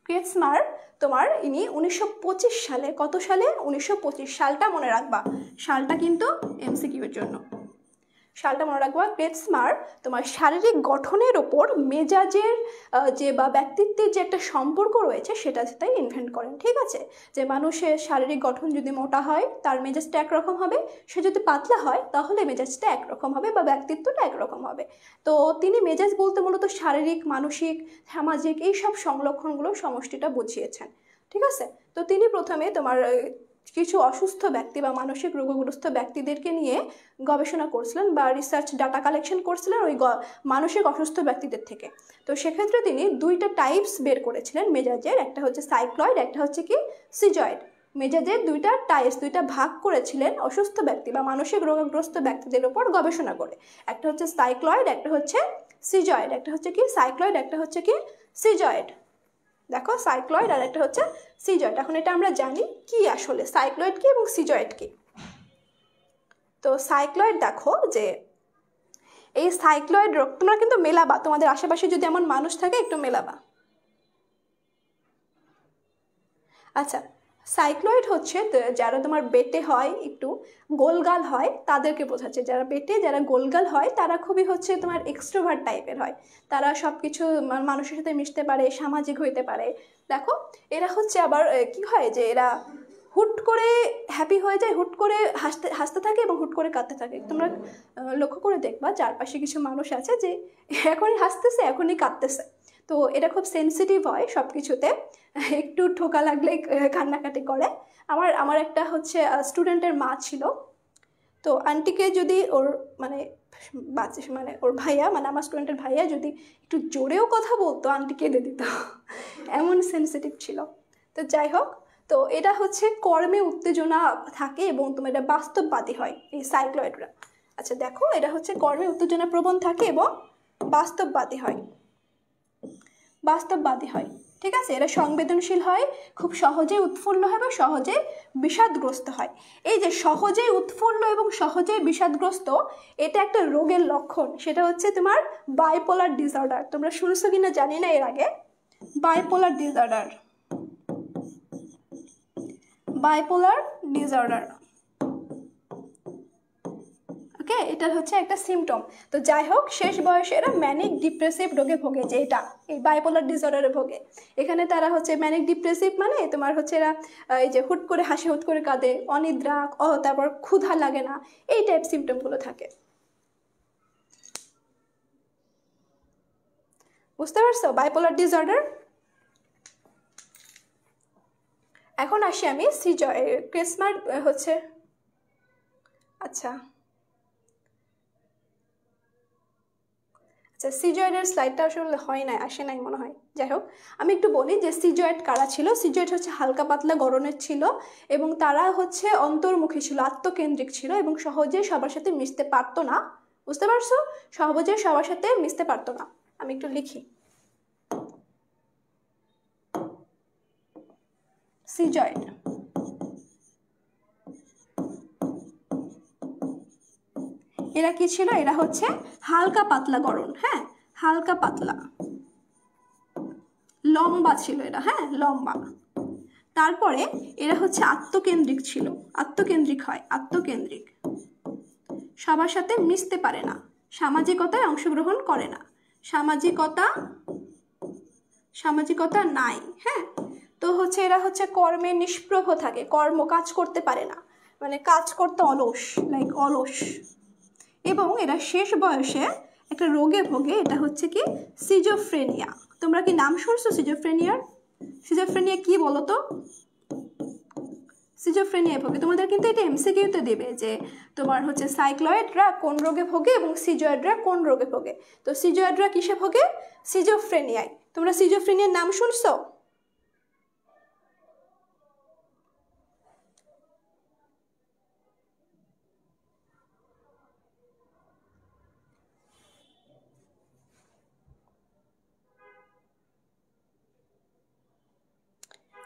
ক্রেটসমার তোমার ইনি 1925 সালে, কত সালে? 1925 সালটা মনে রাখবা, সালটা কিন্তু এমসিকিউর জন্য, সালটা মনে রাখবা। ক্রেটসমার তোমার শারীরিক গঠনের ওপর মেজাজের যে বা ব্যক্তিত্বের যে একটা সম্পর্ক রয়েছে সেটা তাই ইনভেন্ট করেন। ঠিক আছে, যে মানুষের শারীরিক গঠন যদি মোটা হয় তার মেজাজটা একরকম হবে, সে যদি পাতলা হয় তাহলে মেজাজটা একরকম হবে বা ব্যক্তিত্বটা একরকম হবে। তো তিনি মেজাজ বলতে মূলত শারীরিক, মানসিক, সামাজিক এই সব সংলক্ষণগুলোর সমষ্টিটা বুঝিয়েছেন। ঠিক আছে, তো তিনি প্রথমে তোমার কিছু অসুস্থ ব্যক্তি বা মানসিক রোগগ্রস্ত ব্যক্তিদেরকে নিয়ে গবেষণা করছিলেন বা রিসার্চ ডাটা কালেকশন করছিলেন ওই মানসিক অসুস্থ ব্যক্তিদের থেকে। তো সেক্ষেত্রে তিনি দুইটা টাইপস বের করেছিলেন মেজাজের, একটা হচ্ছে সাইক্লয়েড, একটা হচ্ছে কি সিজয়েড। মেজাজের দুইটা টাইপস, দুইটা ভাগ করেছিলেন অসুস্থ ব্যক্তি বা মানসিক রোগগ্রস্ত ব্যক্তিদের উপর গবেষণা করে। একটা হচ্ছে সাইক্লয়েড, একটা হচ্ছে সিজয়েড। একটা হচ্ছে কি সাইক্লয়েড, একটা হচ্ছে কি সিজয়েড। দেখো সাইক্লয়েড আর একটা হচ্ছে সিজয়েড। এখন এটা আমরা জানি কি আসলে সাইক্লয়েড কি এবং সিজয়েড কি। তো সাইক্লয়েড দেখো যে এই সাইক্লয়েড রোগ তোমরা কিন্তু মেলাবা, তোমাদের আশেপাশে যদি এমন মানুষ থাকে একটু মেলাবা। আচ্ছা, সাইক্লয়েড হচ্ছে যারা তোমার বেটে হয়, একটু গোলগাল হয়, তাদেরকে বোঝাচ্ছে। যারা বেটে, যারা গোলগাল হয় তারা খুবই হচ্ছে তোমার এক্সট্রোভার্ট টাইপের হয়। তারা সব কিছু মানুষের সাথে মিশতে পারে, সামাজিক হইতে পারে। দেখো এরা হচ্ছে আবার কি হয় যে এরা হুট করে হ্যাপি হয়ে যায়, হুট করে হাসতে হাসতে থাকে এবং হুট করে কাঁদতে থাকে। তোমরা লক্ষ্য করে দেখবা চারপাশে কিছু মানুষ আছে যে এখনই হাসতেছে এখনই কাঁদতেছে। তো এটা খুব সেন্সিটিভ হয় সব কিছুতে, একটু ঠোকা লাগলে কান্নাকাটি করে। আমার একটা হচ্ছে স্টুডেন্টের মা ছিল। তো আন্টিকে যদি ওর মানে মানে ওর ভাইয়া, মানে আমার স্টুডেন্টের ভাইয়া যদি একটু জোরেও কথা বলতো আন্টি কেঁদে দিত, এমন সেন্সিটিভ ছিল। তো যাই হোক, তো এটা হচ্ছে কর্মে উত্তেজনা থাকে এবং তোমার এটা বাস্তববাদী হয় এই সাইক্লয়েডরা। আচ্ছা দেখো, এটা হচ্ছে কর্মে উত্তেজনা প্রবণ থাকে এবং বাস্তববাদী হয়, বাস্তববাদী হয়। ঠিক আছে, এরা সংবেদনশীল হয়, খুব সহজেই উৎফুল্ল হয় বা সহজে বিষাদগ্রস্ত হয়। এই যে সহজেই উৎফুল্ল এবং সহজেই বিষাদগ্রস্ত, এটা একটা রোগের লক্ষণ। সেটা হচ্ছে তোমার বাইপোলার ডিসঅর্ডার। তোমরা শুনছো কিনা জানি না এর আগে, বাইপোলার ডিসঅর্ডার, বাইপোলার ডিসঅর্ডার। ওকে, এটা হচ্ছে একটা সিমটম। তো যাই হোক, শেষ বয়সে এরা ম্যানিক ডিপ্রেসিভ রোগে ভোগে, যে এটা এই বাইপোলার ডিসঅর্ডারে ভোগে। এখানে তারা হচ্ছে ম্যানিক ডিপ্রেসিভ মানে তোমার হচ্ছে এরা এই যে হুট করে হাসি, হুট করে কাঁদে, অনিদ্রা, তারপর ক্ষুধা লাগে না, এই টাইপ সিমটমগুলো থাকে। বুঝতে পারছো বাইপোলার ডিসঅর্ডার? এখন আসি আমি ক্রিসমাস হচ্ছে। আচ্ছা আচ্ছা, সিজয়েডের স্লাইডটা আসলে হয় না, আসে নাই মনে হয়। যাই হোক, আমি একটু বলি যে সিজয়েড কারা ছিল। সিজয়েড হচ্ছে হালকা পাতলা গড়নের ছিল এবং তারা হচ্ছে অন্তর্মুখী ছিল, আত্মকেন্দ্রিক ছিল এবং সহজে সবার সাথে মিশতে পারতো না। বুঝতে পারছো, সহজে সবার সাথে মিশতে পারতো না। আমি একটু লিখি, সিজয়েড। এরা কি ছিল? এরা হচ্ছে হালকা পাতলা গড়ন, হ্যাঁ, হালকা পাতলা, লম্বা ছিল এরা, হ্যাঁ লম্বা। তারপরে এরা হচ্ছে আত্মকেন্দ্রিক ছিল, আত্মকেন্দ্রিক হয়, আত্মকেন্দ্রিক, সবার সাথে মিশতে পারে না, সামাজিকতায় অংশগ্রহণ করে না, সামাজিকতা নাই, হ্যাঁ। তো হচ্ছে এরা হচ্ছে কর্মে নিষ্প্রভ থাকে, কাজ করতে পারে না, মানে কাজ করতে অলস, লাইক অলস। এবং এরা শেষ বয়সে একটা রোগে ভোগে, এটা হচ্ছে কি সিজোফ্রেনিয়া। তোমরা কি নাম শুনছো সিজোফ্রেনিয়ার? সিজোফ্রেনিয়া কি বলো তো? সিজোফ্রেনিয়া ভোগে, তোমাদের কিন্তু এটা এমসিকিউতে দেবে যে তোমার হচ্ছে সাইক্লয়েডরা কোন রোগে ভোগে এবং সিজয়েডরা কোন রোগে ভোগে। তো সিজয়েডরা কিসে ভোগে? সিজোফ্রেনিয়ায়। তোমরা সিজোফ্রেনিয়ার নাম শুনছো?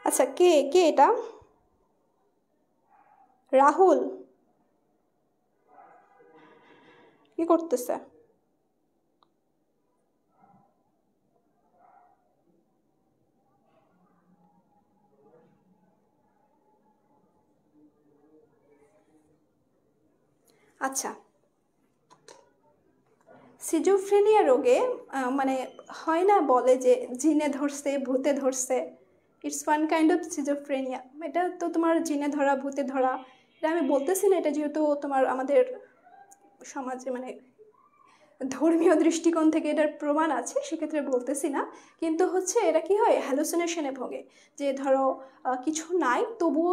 আচ্ছা, কে কে এটা? রাহুল কি করতেছে? আচ্ছা, সিজোফ্রেনিয়া রোগে মানে হয় না, বলে যে জিনে ধরছে, ভূতে ধরছে। It's one kind of schizophrenia. এটা তো তোমার জিনে ধরা, ভূতে ধরা, এটা আমি বলতেছি না, এটা যেহেতু তোমার আমাদের সমাজে মানে ধর্মীয় দৃষ্টিকোণ থেকে এটার প্রমাণ আছে, সেক্ষেত্রে বলতেছি না, কিন্তু হচ্ছে এরা কি হয় হ্যালুসিনেশনে ভোগে, যে ধরো কিছু নাই তবুও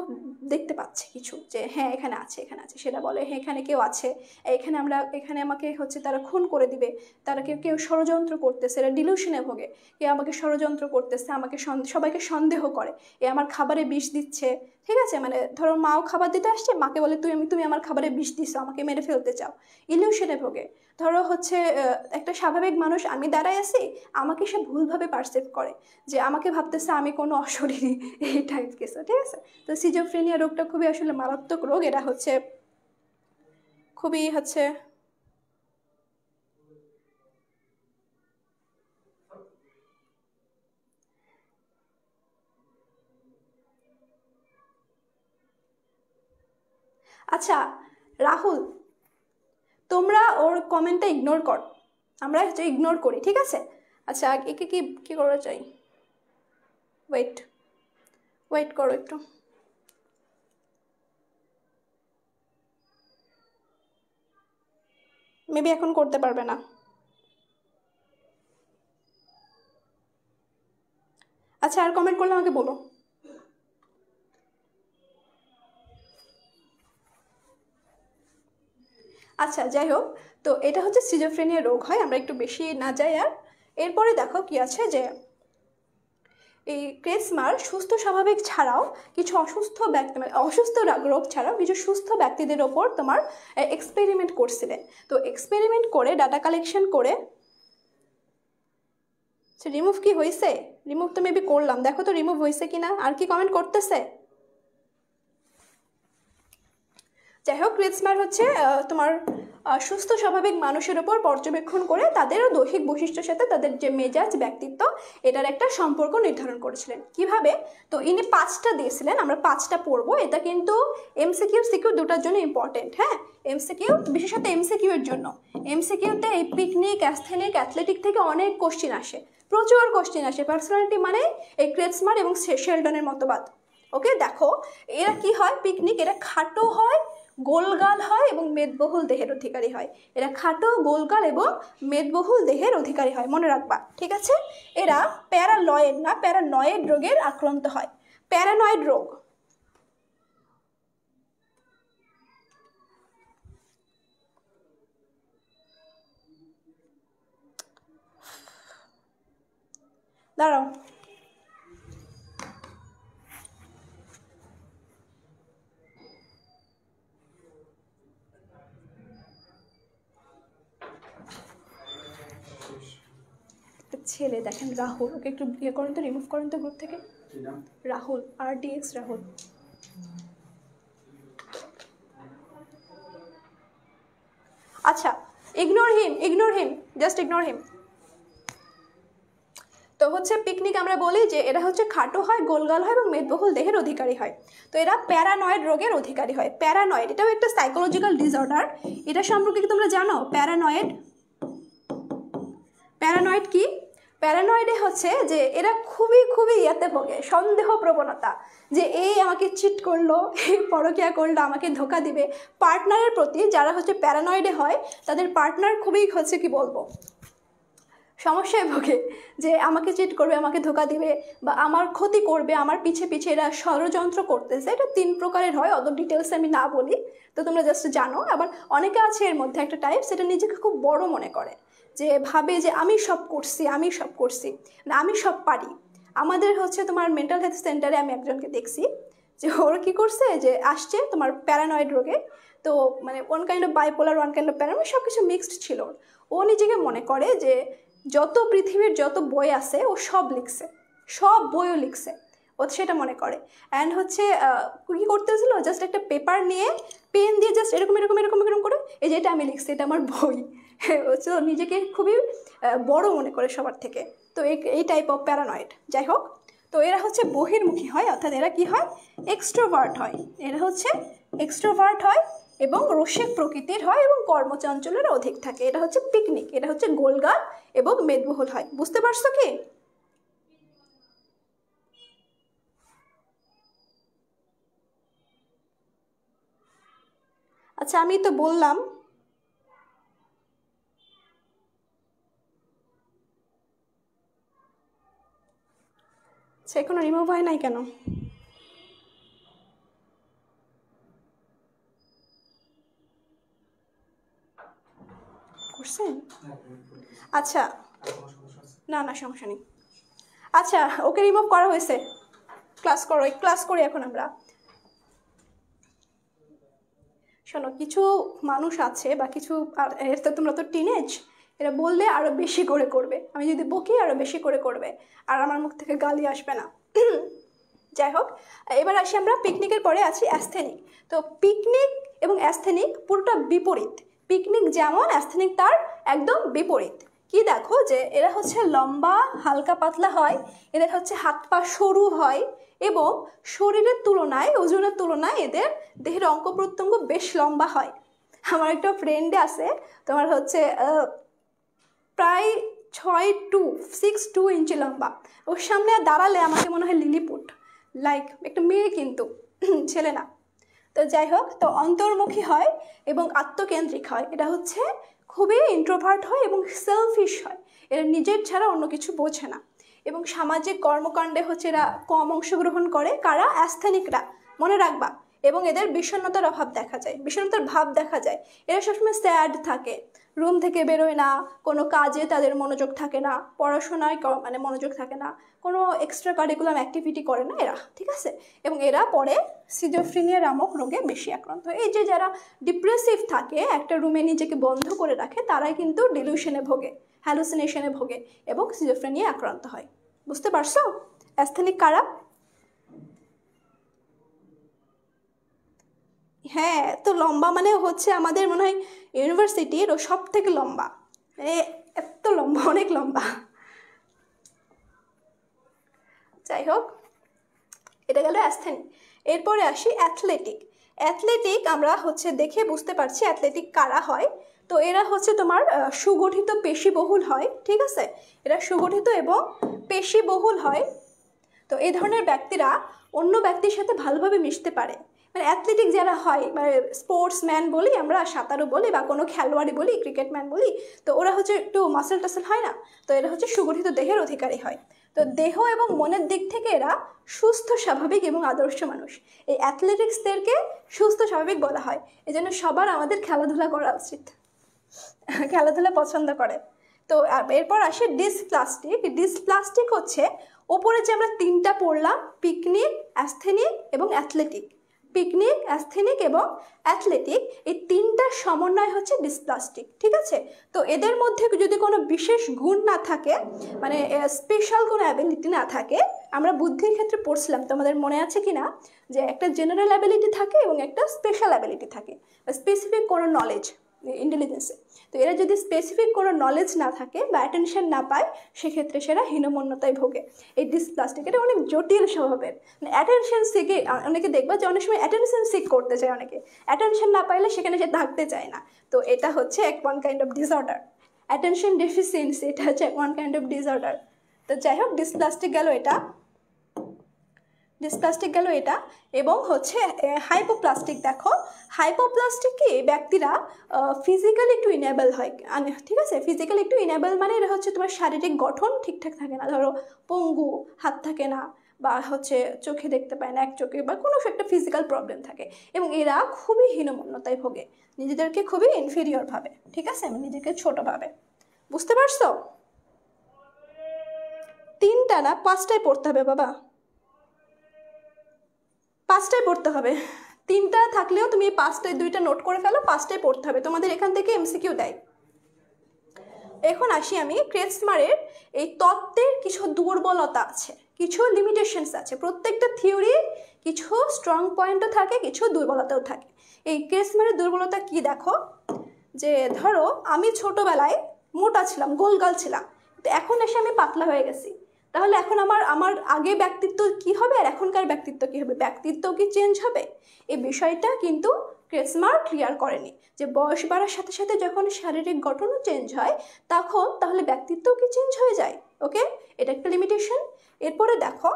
দেখতে পাচ্ছে কিছু, যে হ্যাঁ এখানে আছে এখানে আছে, সেটা বলে হ্যাঁ এখানে কেউ আছে, এখানে আমাকে হচ্ছে তারা খুন করে দিবে, তারা কেউ কেউ ষড়যন্ত্র করতেছে, এরা ডিলিউশনে ভোগে, কেউ আমাকে ষড়যন্ত্র করতেছে, আমাকে সবাইকে সন্দেহ করে, এ আমার খাবারে বিষ দিচ্ছে, ঠিক আছে, মানে ধরো মাও খাবার দিতে আসছে, মাকে বলে তুমি আমার খাবারে বিষ দিচ্ছ, আমাকে মেরে ফেলতে চাও, ইলিউশনে ভোগে। ধরো হচ্ছে একটা স্বাভাবিক মানুষ, আমি দাঁড়ায় আছি, আমাকে সে ভুলভাবে পারসিভ করে, যে আমাকে ভাবতেছে আমি কোনো অশরীরী, এই টাইপ কিছু, ঠিক আছে। তো সিজোফ্রেনিয়া রোগটা খুবই আসলে মারাত্মক রোগ, এটা হচ্ছে খুবই হচ্ছে আচ্ছা রাহুল, তোমরা ওর কমেন্টটা ইগনোর কর, আমরা হচ্ছে ইগনোর করি, ঠিক আছে। আচ্ছা একে কি কি করা চাই, ওয়েট ওয়েট করো একটু। মেবি এখন করতে পারবে না। আচ্ছা আর কমেন্ট করলে আমাকে বলো। আচ্ছা যাই হোক, তো এটা হচ্ছে সিজোফ্রেনিয়া রোগ হয়, আমরা একটু বেশি না যাই। আর এরপরে দেখো কি আছে, যে এই ক্রেসমার সুস্থ স্বাভাবিক ছাড়াও কিছু অসুস্থ ব্যক্তি, মানে অসুস্থ রোগ ছাড়াও কিছু সুস্থ ব্যক্তিদের ওপর তোমার এক্সপেরিমেন্ট করছিলেন। তো এক্সপেরিমেন্ট করে ডাটা কালেকশন করে, রিমুভ কি হয়েছে? রিমুভ তো মেবি করলাম, দেখো তো রিমুভ হয়েছে কিনা, আর কি কমেন্ট করতেছে। যাই হোক, ক্রিসমার হচ্ছে তোমার সুস্থ স্বাভাবিক মানুষের ওপর পর্যবেক্ষণ করে তাদের দৈহিক বৈশিষ্ট্যের সাথে তাদের যে মেজাজ ব্যক্তিত্ব এটার একটা সম্পর্ক নির্ধারণ করেছিলেন। কিভাবে? তো ইনি 5টা দিয়েছিলেন, আমরা 5টা পড়বো, এটা কিন্তু এমসিকিউ সিকিউ দুটার জন্য ইম্পর্টেন্ট। হ্যাঁ, এমসিকিউ বিশেষত এমসিকিউ এর জন্য, এমসিকিউতে এই পিকনিক অ্যাস্থেনিক অ্যাথলেটিক থেকে অনেক কোশ্চিন আসে, প্রচুর কোশ্চিন আসে। পার্সোনালিটি মানে এই ক্রেসমার এবং শেলডনের মতবাদ। ওকে দেখো, এরা কি হয়, পিকনিক এরা খাটো হয়, গোলগাল হয় এবং মেদবহুল দেহের অধিকারী হয়। এরা খাটো, গোলগাল এবং মেদবহুল দেহের অধিকারী হয়, মনে রাখবা, ঠিক আছে। এরা প্যারালয়েড না প্যারানয়েড রোগের আক্রান্ত হয়, প্যারানয়েড রোগ। দাঁড়াও, ছেলে দেখেন রাহুল, ওকে একটু ইয়ে করেন তো, রিমুভ করেন তো গ্রুপ থেকে। রাহুল, RDX রাহুল। আচ্ছা ইগনোর হিম, জাস্ট ইগনোর হিম। তো হচ্ছে পিকনিক আমরা বলি যে এরা হচ্ছে খাটো হয়, গোলগাল হয় এবং মেদবহুল দেহের অধিকারী হয়। তো এরা প্যারানয়েড রোগের অধিকারী হয়। প্যারানয়েড এটাও একটা সাইকোলজিক্যাল ডিসঅর্ডার, এটা সম্পর্কে কি তোমরা জানো? প্যারানয়েড, প্যারানয়েড কি? প্যারানয়েডে হচ্ছে যে এরা খুবই খুবই ইয়াতে ভোগে, সন্দেহ প্রবণতা, যে এই আমাকে চিট করলো, এই পরকিয়া করলো, আমাকে ধোকা দিবে। পার্টনারের প্রতি যারা হচ্ছে প্যারানয়েডে হয় তাদের পার্টনার খুবই হচ্ছে কি বলবো সমস্যায় ভোগে, যে আমাকে চিট করবে, আমাকে ধোকা দিবে, বা আমার ক্ষতি করবে, আমার পিছে পিছে এরা ষড়যন্ত্র করতেছে। এটা 3 প্রকারের হয়, অত ডিটেলস আমি না বলি, তো তোমরা জাস্ট জানো। আবার অনেকে আছে এর মধ্যে একটা টাইপ, সেটা নিজেকে খুব বড় মনে করে, যে ভাবে যে আমি সব করছি, না আমি সব পারি। আমাদের হচ্ছে তোমার মেন্টাল হেলথ সেন্টারে আমি একজনকে দেখছি, যে ওর কি করছে, যে আসছে তোমার প্যারানয়েড রোগে, তো মানে one kind of bipolar, one kind of paranoid, সব কিছু মিক্সড ছিল। ও নিজেকে মনে করে যে যত পৃথিবীর যত বই আছে ও সব লিখছে, সব বইও লিখছে, ও সেটা মনে করে। অ্যান্ড হচ্ছে কী করতেছিল, জাস্ট একটা পেপার নিয়ে পেন দিয়ে জাস্ট এরকম এরকম এরকম এরকম করে, এই যে এটা আমি লিখছি, এটা আমার বই, হচ্ছে নিজেকে খুবই বড় মনে করে সবার থেকে। তো এই টাইপ অফ প্যারানয়েড। যাই হোক, তো এরা হচ্ছে বহির্মুখী হয়, অর্থাৎ এরা কি হয়, এক্সট্রোভার্ট হয়। এরা হচ্ছে এক্সট্রোভার্ট হয় এবং রসিক প্রকৃতির হয় এবং কর্মচাঞ্চল্যের অধিক থাকে। এটা হচ্ছে পিকনিক, এটা হচ্ছে গোলগাল এবং মেদবহুল হয়। বুঝতে পারছো কি? আচ্ছা আমি তো বললাম, সে কোনো রিমুভ হয় নাই কেন? করছেন? আচ্ছা, না না সমস্যা নেই। আচ্ছা, ওকে রিমুভ করা হয়েছে। ক্লাস করো, ক্লাস করি এখন আমরা। শোনো, কিছু মানুষ আছে বা কিছু, আর এর তো তোমরা তো টিনেজ, এরা বললে আরও বেশি করে করবে, আমি যদি বকি আরও বেশি করে করবে, আর আমার মুখ থেকে গালি আসবে না। যাই হোক, এবার আসি আমরা পিকনিকের পরে আছি অ্যাস্থেনিক। তো পিকনিক এবং অ্যাস্থেনিক পুরোটা বিপরীত। পিকনিক যেমন, অ্যাস্থেনিক তার একদম বিপরীত। কি দেখো যে এরা হচ্ছে লম্বা, হালকা পাতলা হয়, এদের হচ্ছে হাত পা সরু হয়, এবং শরীরের তুলনায়, ওজনের তুলনায় এদের দেহের অঙ্গ প্রত্যঙ্গ বেশ লম্বা হয়। আমার একটা ফ্রেন্ডে আছে, তোমার হচ্ছে প্রায় 6'2" ইঞ্চি লম্বা। ওর সামনে দাঁড়ালে আমাকে মনে হয় লিলিপুট, লাইক একটা মেয়ে কিন্তু ছেলে না। তো যাই হোক, তো অন্তর্মুখী হয় এবং আত্মকেন্দ্রিক হয়। এটা হচ্ছে খুবই ইন্ট্রোভার্ট হয় এবং সেলফিশ হয়। এরা নিজের ছাড়া অন্য কিছু বোঝে না, এবং সামাজিক কর্মকাণ্ডে হচ্ছে এরা কম অংশগ্রহণ করে। কারা? অ্যাস্থেনিকরা, মনে রাখবা। এবং এদের বিষণ্ণতার অভাব দেখা যায়, বিষণ্ণতার ভাব দেখা যায়। এরা সবসময় স্যাড থাকে, রুম থেকে বেরোয় না, কোনো কাজে তাদের মনোযোগ থাকে না, পড়াশোনায় মানে মনোযোগ থাকে না, কোনো এক্সট্রা কারিকুলাম অ্যাক্টিভিটি করে না এরা, ঠিক আছে? এবং এরা পরে সিজোফ্রেনিয়া নামক রোগে বেশি আক্রান্ত হয়। এই যে যারা ডিপ্রেসিভ থাকে, একটা রুমে নিজেকে বন্ধ করে রাখে, তারাই কিন্তু ডিলিউশনে ভোগে, হ্যালুসিনেশনে ভোগে এবং সিজোফ্রেনিয়া আক্রান্ত হয়। বুঝতে পারছো? অ্যাস্থেনিক কারা? হ্যাঁ, তো লম্বা মানে হচ্ছে আমাদের মনে হয় ইউনিভার্সিটির ও সব থেকে লম্বা, এত লম্বা, অনেক লম্বা। যাই হোক, এটা গেল অ্যাস্থেনিক। এরপরে আসি অ্যাথলেটিক। অ্যাথলেটিক আমরা হচ্ছে দেখে বুঝতে পারছি অ্যাথলেটিক কারা হয়। তো এরা হচ্ছে তোমার সুগঠিত পেশিবহুল হয়, ঠিক আছে? এরা সুগঠিত এবং পেশিবহুল হয়। তো এই ধরনের ব্যক্তিরা অন্য ব্যক্তির সাথে ভালোভাবে মিশতে পারে। মানে অ্যাথলেটিক যারা হয়, মানে স্পোর্টসম্যান বলি আমরা, সাঁতারু বলি, বা কোনো খেলোয়াড়ি বলি, ক্রিকেটম্যান বলি, তো ওরা হচ্ছে একটু মাসেল টাসেল হয় না, তো এরা হচ্ছে সুগঠিত দেহের অধিকারী হয়। তো দেহ এবং মনের দিক থেকে এরা সুস্থ, স্বাভাবিক এবং আদর্শ মানুষ। এই অ্যাথলেটিক্সদেরকে সুস্থ স্বাভাবিক বলা হয়। এই জন্য সবার আমাদের খেলাধুলা করা উচিত, খেলাধুলা পছন্দ করে। তো এরপর আসে ডিসপ্লাস্টিক। ডিসপ্লাস্টিক হচ্ছে ওপরে যে আমরা তিনটা পড়লাম, পিকনিক, অ্যাস্থেনিক এবং অ্যাথলেটিক। পিকনিক, অ্যাস্থেনিক এবং অ্যাথলেটিক, এই তিনটার সমন্বয় হচ্ছে ডিসপ্লাস্টিক, ঠিক আছে? তো এদের মধ্যে যদি কোনো বিশেষ গুণ না থাকে, মানে স্পেশাল কোনো অ্যাবিলিটি না থাকে, আমরা বুদ্ধির ক্ষেত্রে পড়ছিলাম, তোমাদের মনে আছে কি না, যে একটা জেনারেল অ্যাবিলিটি থাকে এবং একটা স্পেশাল অ্যাবিলিটি থাকে, স্পেসিফিক কোনো নলেজ, ইন্টেলিজেন্সে। তো এরা যদি স্পেসিফিক কোনো নলেজ না থাকে বা অ্যাটেনশন না পায়, সেক্ষেত্রে সেরা হীনমন্যতায় ভোগে। এই ডিসপ্লাস্টিক এটা অনেক জটিল স্বভাবের, মানে অ্যাটেনশন সিকে, অনেকে দেখবা যে অনেক সময় অ্যাটেনশন সিক করতে চায়, অনেকে অ্যাটেনশন না পাইলে সেখানে সে থাকতে চায় না। তো এটা হচ্ছে one kind of disorder, attention deficiency, এটা হচ্ছে ওয়ান কাইন্ড অফ ডিসঅর্ডার। তো যাই হোক, ডিসপ্লাস্টিক গেল এটা, ডিসপ্লাস্টিক গেল এটা। এবং হচ্ছে হাইপোপ্লাস্টিক। দেখো, হাইপোপ্লাস্টিক কি ব্যক্তিরা ফিজিক্যালি একটু ইনেবল হয়, ঠিক আছে? ফিজিক্যালি একটু ইনেবল মানে এরা হচ্ছে তোমার শারীরিক গঠন ঠিকঠাক থাকে না, ধরো পঙ্গু, হাত থাকে না, বা হচ্ছে চোখে দেখতে পায় না, এক চোখে, বা কোনো একটা ফিজিক্যাল প্রবলেম থাকে, এবং এরা খুবই হীনমন্যতায় ভোগে, নিজেদেরকে খুবই ইনফেরিয়র ভাবে, ঠিক আছে? নিজেকে ছোট ভাবে। বুঝতে পারছো? তিনটা না, পাঁচটায় পড়তে হবে বাবা, পাঁচটায় পড়তে হবে। তিনটা থাকলেও তুমি এই পাঁচটায় দুইটা নোট করে ফেলো, পাঁচটায় পড়তে হবে, তোমাদের এখান থেকে এমসিকিউ দেয়। এখন আসি আমি ক্রেটসমারের এই তত্ত্বের কিছু দুর্বলতা আছে, কিছু লিমিটেশনস আছে। প্রত্যেকটা থিওরি কিছু স্ট্রং পয়েন্টও থাকে, কিছু দুর্বলতাও থাকে। এই ক্রেটসমারের দুর্বলতা কি দেখো, যে ধরো আমি ছোটবেলায় মোটা ছিলাম, গোলগাল ছিলাম, তো এখন এসে আমি পাতলা হয়ে গেছি, তাহলে এখন আমার আমার আগে ব্যক্তিত্ব কি হবে আর এখনকার ব্যক্তিত্ব কি হবে? ব্যক্তিত্ব কি চেঞ্জ হবে? এই বিষয়টা কিন্তু ক্রেটসমার ক্লিয়ার করেনি, যে বয়স বাড়ার সাথে সাথে যখন শারীরিক গঠনও চেঞ্জ হয়, তখন তাহলে ব্যক্তিত্বও কি চেঞ্জ হয়ে যায়? ওকে, এটা একটা লিমিটেশন। এরপরে দেখো,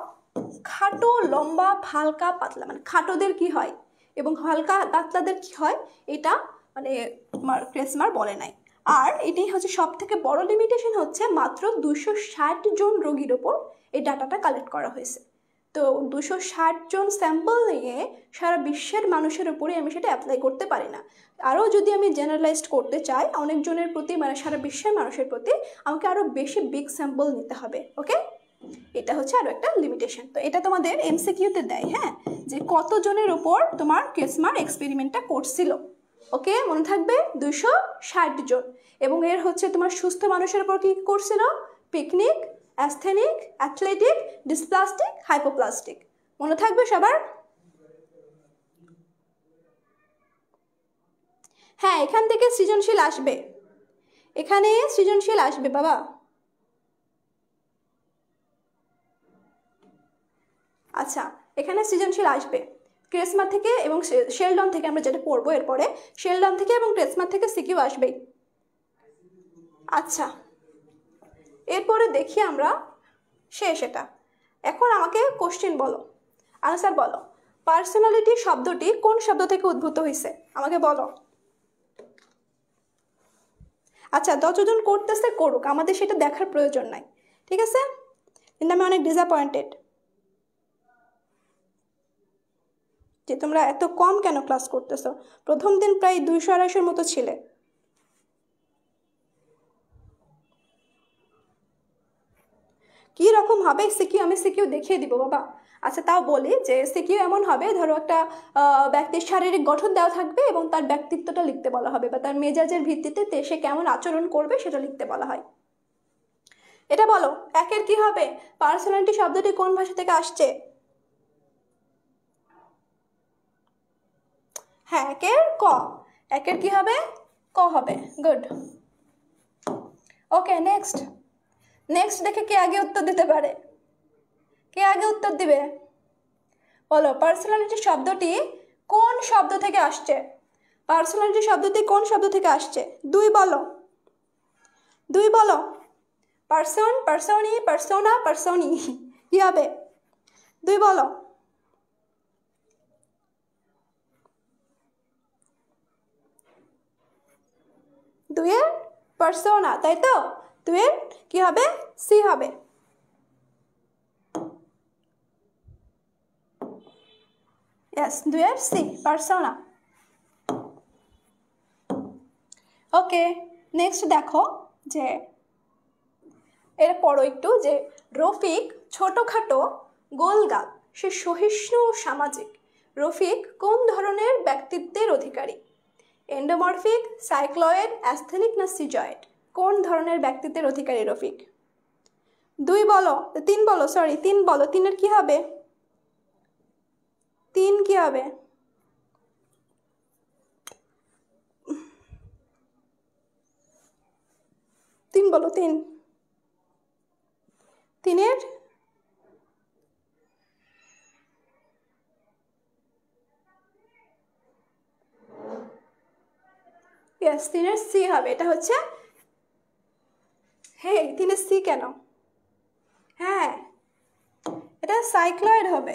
খাটো, লম্বা, হালকা, পাতলা, মানে খাটোদের কি হয় এবং হালকা পাতলাদের কি হয়, এটা মানে ক্রেটসমার বলে নাই। আর এটাই হচ্ছে সব থেকে বড় লিমিটেশন, হচ্ছে মাত্র 260 জন রোগীর ওপর এই ডাটাটা কালেক্ট করা হয়েছে। তো 260 জন স্যাম্পল নিয়ে সারা বিশ্বের মানুষের উপরে আমি সেটা অ্যাপ্লাই করতে পারি না। আরও যদি আমি জেনারেলাইজড করতে চাই অনেকজনের প্রতি, মানে সারা বিশ্বের মানুষের প্রতি, আমাকে আরও বেশি বিগ স্যাম্পল নিতে হবে। ওকে, এটা হচ্ছে আরও একটা লিমিটেশন। তো এটা তোমাদের এমসিকিউতে দেয়, হ্যাঁ, যে কতজনের উপর তোমার ক্রেসমার এক্সপেরিমেন্টটা করছিল। ওকে, মনে থাকবে 260 জন। এবং এর হচ্ছে তোমার সুস্থ মানুষের উপর কি করছিল? Picnic, asthenic, athletic, dysplastic, hypoplastic. মনে থাকবে সবার? হ্যাঁ, এখান থেকে সৃজনশীল আসবে, এখানে সৃজনশীল আসবে বাবা। আচ্ছা, এখানে সৃজনশীল আসবে ক্রেসমার থেকে এবং শেলডন থেকে, আমরা যেটা পড়বো এরপরে, শেলডন থেকে এবং ক্রেসমার থেকে সিকিউ আসবেই। আচ্ছা, এরপরে দেখি আমরা শেষ এটা। এখন আমাকে কোশ্চেন বলো, আনসার বলো। পার্সোনালিটি শব্দটি কোন শব্দ থেকে উদ্ভূত হয়েছে আমাকে বলো। আচ্ছা, যতজন করতেছে করুক, আমাদের সেটা দেখার প্রয়োজন নাই, ঠিক আছে? কিন্তু আমি অনেক ডিসঅ্যাপয়েন্টেড যে তোমরা এত কম কেন ক্লাস করতেছো। প্রথম দিন প্রায় 200-250 মতো ছিলে। কি রকম হবে সিকিউ, আমি সিকিউ দেখিয়ে দিব বাবা। আচ্ছা, তাও বলি যে সিকিউ এমন হবে, ধরো একটা ব্যক্তির শারীরিক গঠন দেওয়া থাকবে এবং তার ব্যক্তিত্বটা লিখতে বলা হবে, বা তার মেজাজের ভিত্তিতে সে কেমন আচরণ করবে সেটা লিখতে বলা হয়। এটা বলো, একের কি হবে? পার্সোনালিটি শব্দটি কোন ভাষা থেকে আসছে? হ্যাঁ, একের ক। একের কি হবে? ক হবে। গুড। ওকে, নেক্সট। নেক্সট দেখে কে আগে উত্তর দিতে পারে, কে আগে উত্তর দিবে বলো। পার্সোনালিটি শব্দটি কোন শব্দ থেকে আসছে? পার্সোনালিটি শব্দটি কোন শব্দ থেকে আসছে? দুই বলো, দুই বলো। পার্সন, পার্সনি, পার্সোনা, পার্সনি, কি হবে? দুই বলো। দুইয়ের পার্সোনা, তাই তো? দুইয়ের কি হবে? সি হবে। ইয়েস, দুইয়ের সি, পার্সোনা। ওকে, নেক্সট দেখো যে এর পরও একটু, যে রফিক ছোটোখাটো গোলগাল, সে সহিষ্ণু ও সামাজিক। রফিক কোন ধরনের ব্যক্তিত্বের অধিকারী? এন্ডোমরফিক, সাইক্লয়েড, অ্যাস্থেনিক না সিজয়েড? কোন ধরনের ব্যক্তিত্বের অধিকারী রফিক? দুই বলো, তিন বলো, সরি তিন বলো। তিনের কি হবে? তিন কি হবে? তিন বলো, তিন। তিনের ইয়েস, তিনের সি হবে। এটা হচ্ছে, হ্যাঁ তিনের সি কেন? হ্যাঁ, এটা সাইক্লয়েড হবে।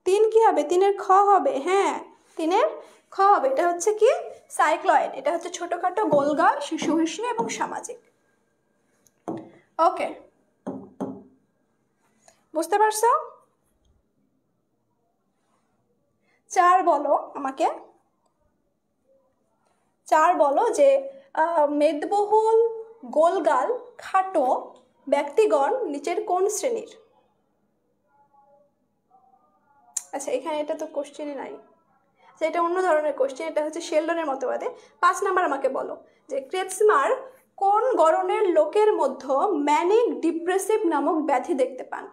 তিন কি হবে? তিনের খ হবে। হ্যাঁ, তিনের খ হবে। এটা হচ্ছে কি? সাইক্লয়েড। এটা হচ্ছে ছোটখাটো গোলগাল, সহিষ্ণু এবং সামাজিক। ওকে, বুঝতে পারছো? চার বলো আমাকে, চার বলো যে মেদবহুল, গোলগাল, খাটো ব্যক্তিগণ নিচের কোন শ্রেণীর? আচ্ছা, এখানে এটা তো কোশ্চেনই নাই, এটা অন্য ধরনের কোশ্চেন। এটা হচ্ছে শেলডনের মতবাদে। 5 নাম্বার আমাকে বলো যে ক্রেটসমার কোন গড়নের লোকের মধ্যে ম্যানিক ডিপ্রেসিভ নামক ব্যাধি দেখতে পান?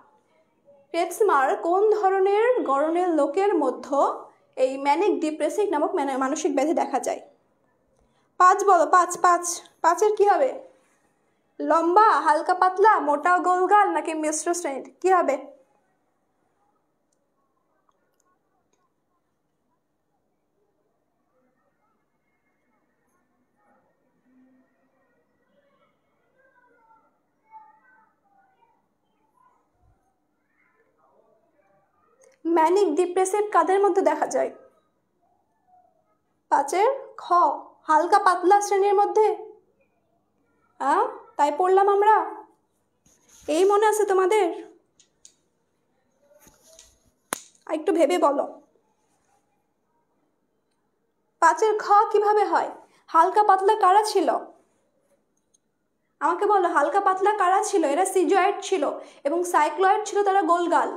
ক্রেটসমার কোন ধরনের গড়নের লোকের মধ্যে এই ম্যানিক ডিপ্রেসিভ নামক মানসিক ব্যাধি দেখা যায়? 5 বলো, 5 5। 5-এর কি হবে? লম্বা, হালকা পাতলা, মোটা গোলগাল নাকি মিশ্র শ্রেণীর? কি হবে? ম্যানিক ডিপ্রেসিভ কাদের মধ্যে দেখা যায়? পাঁচের খ, হালকা পাতলা শ্রেণীর মধ্যে। তাই পড়লাম আমরা, এই মনে আছে তোমাদের? একটু ভেবে বলো, পাঁচের খ কিভাবে হয়? হালকা পাতলা কারা ছিল? আমাকে বলো, হালকা পাতলা কারা ছিল? এরা সিজয়েড ছিল এবং সাইক্লয়েড ছিল, তারা গোলগাল,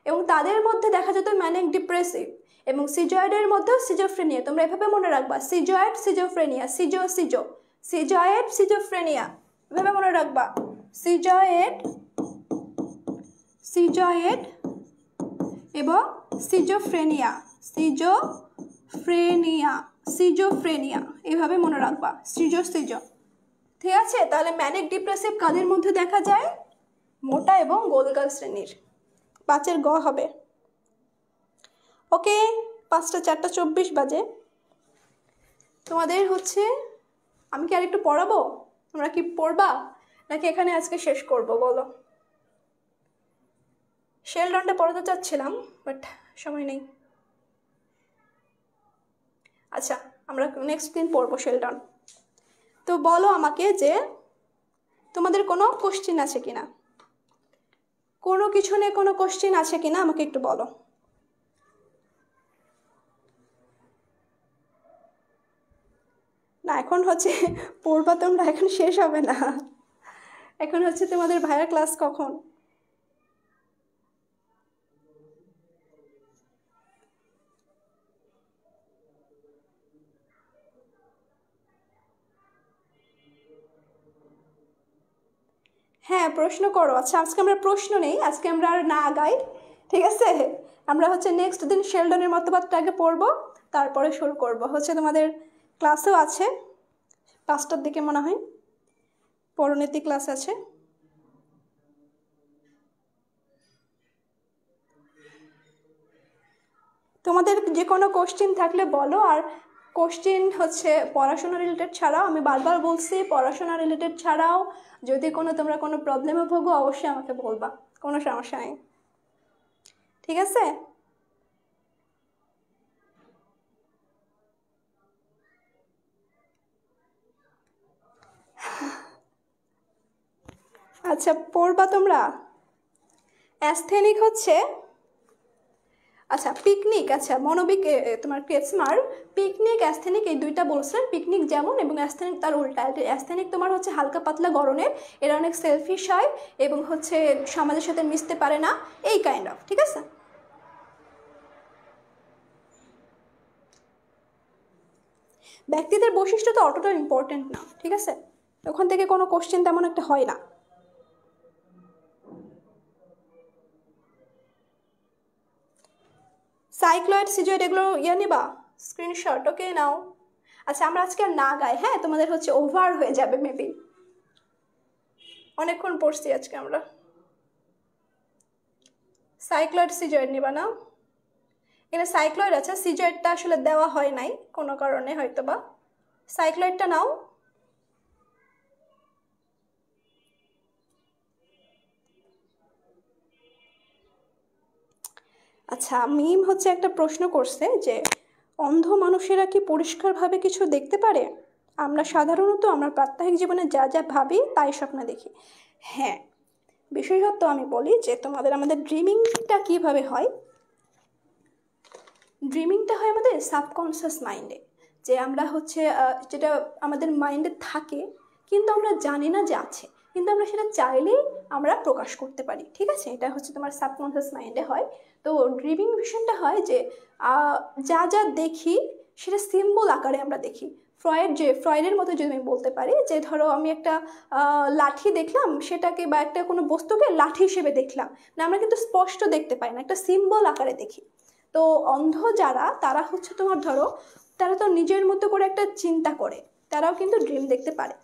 এবং তাদের মধ্যে দেখা যেত ম্যানিক ডিপ্রেসিভ, এবং সিজয়েডের মধ্যেও সিজোফ্রেনিয়া। তোমরা এভাবে মনে রাখবা, সিজয়েড সিজোফ্রেনিয়া, সিজয়েড সিজোফ্রেনিয়া, এভাবে মনে রাখবা, সিজয়েড এবং সিজোফ্রেনিয়া, সিজোফ্রেনিয়া এভাবে মনে রাখবা, সিজো। ঠিক আছে, তাহলে ম্যানিক ডিপ্রেসিভ কাদের মধ্যে দেখা যায়? মোটা এবং গোলগাল শ্রেণীর। পাঁচের গ হবে। ওকে, 5টা 4:24 বাজে। তোমাদের হচ্ছে আমি কি আর একটু পড়াবো? তোমরা কি পড়বা নাকি এখানে আজকে শেষ করব বলো? শেলডনটা পড়াতে চাচ্ছিলাম, বাট সময় নেই। আচ্ছা, আমরা নেক্সট দিন পড়বো শেলডন। তো বলো আমাকে যে তোমাদের কোনো কোশ্চেন আছে কিনা, কোনো কিছু নিয়ে কোনো কোশ্চেন আছে কিনা আমাকে একটু বলো। না, এখন হচ্ছে পড়বা তোমরা, এখন শেষ হবে না, এখন হচ্ছে তোমাদের ভাইয়ার ক্লাস কখন? হ্যাঁ, প্রশ্ন করো। আচ্ছা, আজকে আমরা প্রশ্ন নেই, আজকে আমরা আর না আগাই, ঠিক আছে? আমরা হচ্ছে নেক্সট দিন শেলডনের মতবাদটা আগে পড়বো, তারপরে শুরু করব। হচ্ছে তোমাদের ক্লাসও আছে 5টার দিকে মনে হয়, পরিণতি ক্লাস আছে। তোমাদের যে কোনো কোশ্চেন থাকলে বলো। আর কোশ্চেন হচ্ছে পড়াশোনা রিলেটেড ছাড়াও, আমি বারবার বলছি, পড়াশোনা রিলেটেড ছাড়াও যদি তোমরা কোনো প্রবলেমে ভোগো অবশ্যই আমাকে বলবা, কোনো সমস্যা নেই, ঠিক আছে? আচ্ছা, পড়বা তোমরা। অ্যাস্থেনিক হচ্ছে, আচ্ছা পিকনিক, আচ্ছা মনোবিক, তোমার ক্রেপসমার পিকনিক অ্যাস্থেনিক এই দুইটা বলছেন। পিকনিক যেমন এবং অ্যাস্থেনিক তার উল্টা। অ্যাস্থেনিক তোমার হচ্ছে হালকা পাতলা গড়নের, এরা অনেক সেলফিশ হয় এবং হচ্ছে সমাজের সাথে মিশতে পারে না, এই কাইন্ড অফ, ঠিক আছে? ব্যক্তিদের বৈশিষ্ট্য তো অতটা ইম্পর্টেন্ট না, ঠিক আছে? ওখান থেকে কোনো কোশ্চেন তেমন একটা হয় না। সাইক্লয়েড সিজয়েড এগুলো নিবা স্ক্রিনশট, ওকে নাও। আচ্ছা, আমরা আজকে আর না গাই, হ্যাঁ? তোমাদের হচ্ছে ওভার হয়ে যাবে মেবি, অনেকক্ষণ পড়ছি আজকে আমরা। সাইক্লয়েড সিজয়েড নিবা না? এখানে সাইক্লয়েড আছে, সিজয়েডটা আসলে দেওয়া হয় নাই কোনো কারণে হয়তো বা, সাইক্লয়েডটা নাও। আচ্ছা, মিম হচ্ছে একটা প্রশ্ন করছে যে অন্ধ মানুষেরা কি পরিষ্কারভাবে কিছু দেখতে পারে? আমরা সাধারণত আমরা প্রাত্যহিক জীবনে যা যা ভাবি তাই স্বপ্নে দেখি। হ্যাঁ, বিশেষত আমি বলি যে আমাদের ড্রিমিংটা কিভাবে হয়। ড্রিমিংটা হয় আমাদের সাবকনসিয়াস মাইন্ডে, যে আমরা হচ্ছে যেটা আমাদের মাইন্ডে থাকে কিন্তু আমরা জানি না যে আছে, কিন্তু আমরা সেটা চাইলেই আমরা প্রকাশ করতে পারি, ঠিক আছে? এটা হচ্ছে তোমার সাবকনসিয়াস মাইন্ডে হয়। তো ড্রিমিং ভিশনটা হয় যে যা যা দেখি সেটা সিম্বল আকারে আমরা দেখি। ফ্রয়েডের মতো যদি আমি বলতে পারি যে ধরো আমি একটা লাঠি দেখলাম, সেটাকে বা একটা কোনো বস্তুকে লাঠি হিসেবে দেখলাম না, আমরা কিন্তু স্পষ্ট দেখতে পাই না, একটা সিম্বল আকারে দেখি। তো অন্ধ যারা, তারা হচ্ছে তোমার ধরো তারা তো নিজের মতো করে একটা চিন্তা করে, তারাও কিন্তু ড্রিম দেখতে পারে।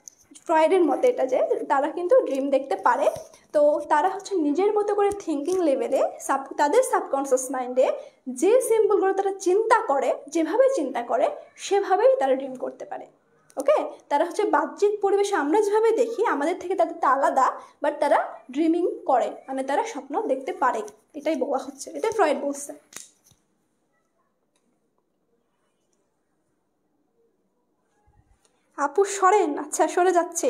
ফ্রয়েডের মতে এটা যে তারা কিন্তু ড্রিম দেখতে পারে। তো তারা হচ্ছে নিজের মতো করে থিঙ্কিং লেভেলে তাদের সাবকনসিয়াস মাইন্ডে যে সিম্বলগুলো তারা চিন্তা করে, যেভাবে চিন্তা করে সেভাবেই তারা ড্রিম করতে পারে। ওকে, তারা হচ্ছে বাহ্যিক পরিবেশে আমরা যেভাবে দেখি আমাদের থেকে তাদের তা আলাদা, বাট তারা ড্রিমিং করে, মানে তারা স্বপ্ন দেখতে পারে, এটাই বলা হচ্ছে, এটাই ফ্রয়েড বলছে। আপু সরেন, আচ্ছা সরে যাচ্ছে।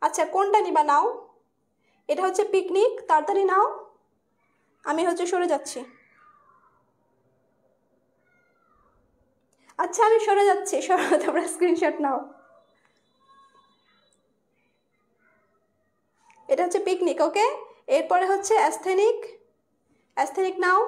আচ্ছা কোনটা নিবা নাও, এটা হচ্ছে পিকনিক, তাড়াতাড়ি নাও, আমি হচ্ছে সরে যাচ্ছি। আচ্ছা আমি সরে যাচ্ছি, সরো, তোমরা স্ক্রিনশট নাও। এটা হচ্ছে পিকনিক, ওকে। এরপরে হচ্ছে অ্যাস্থেনিক, অ্যাস্থেনিক নাও।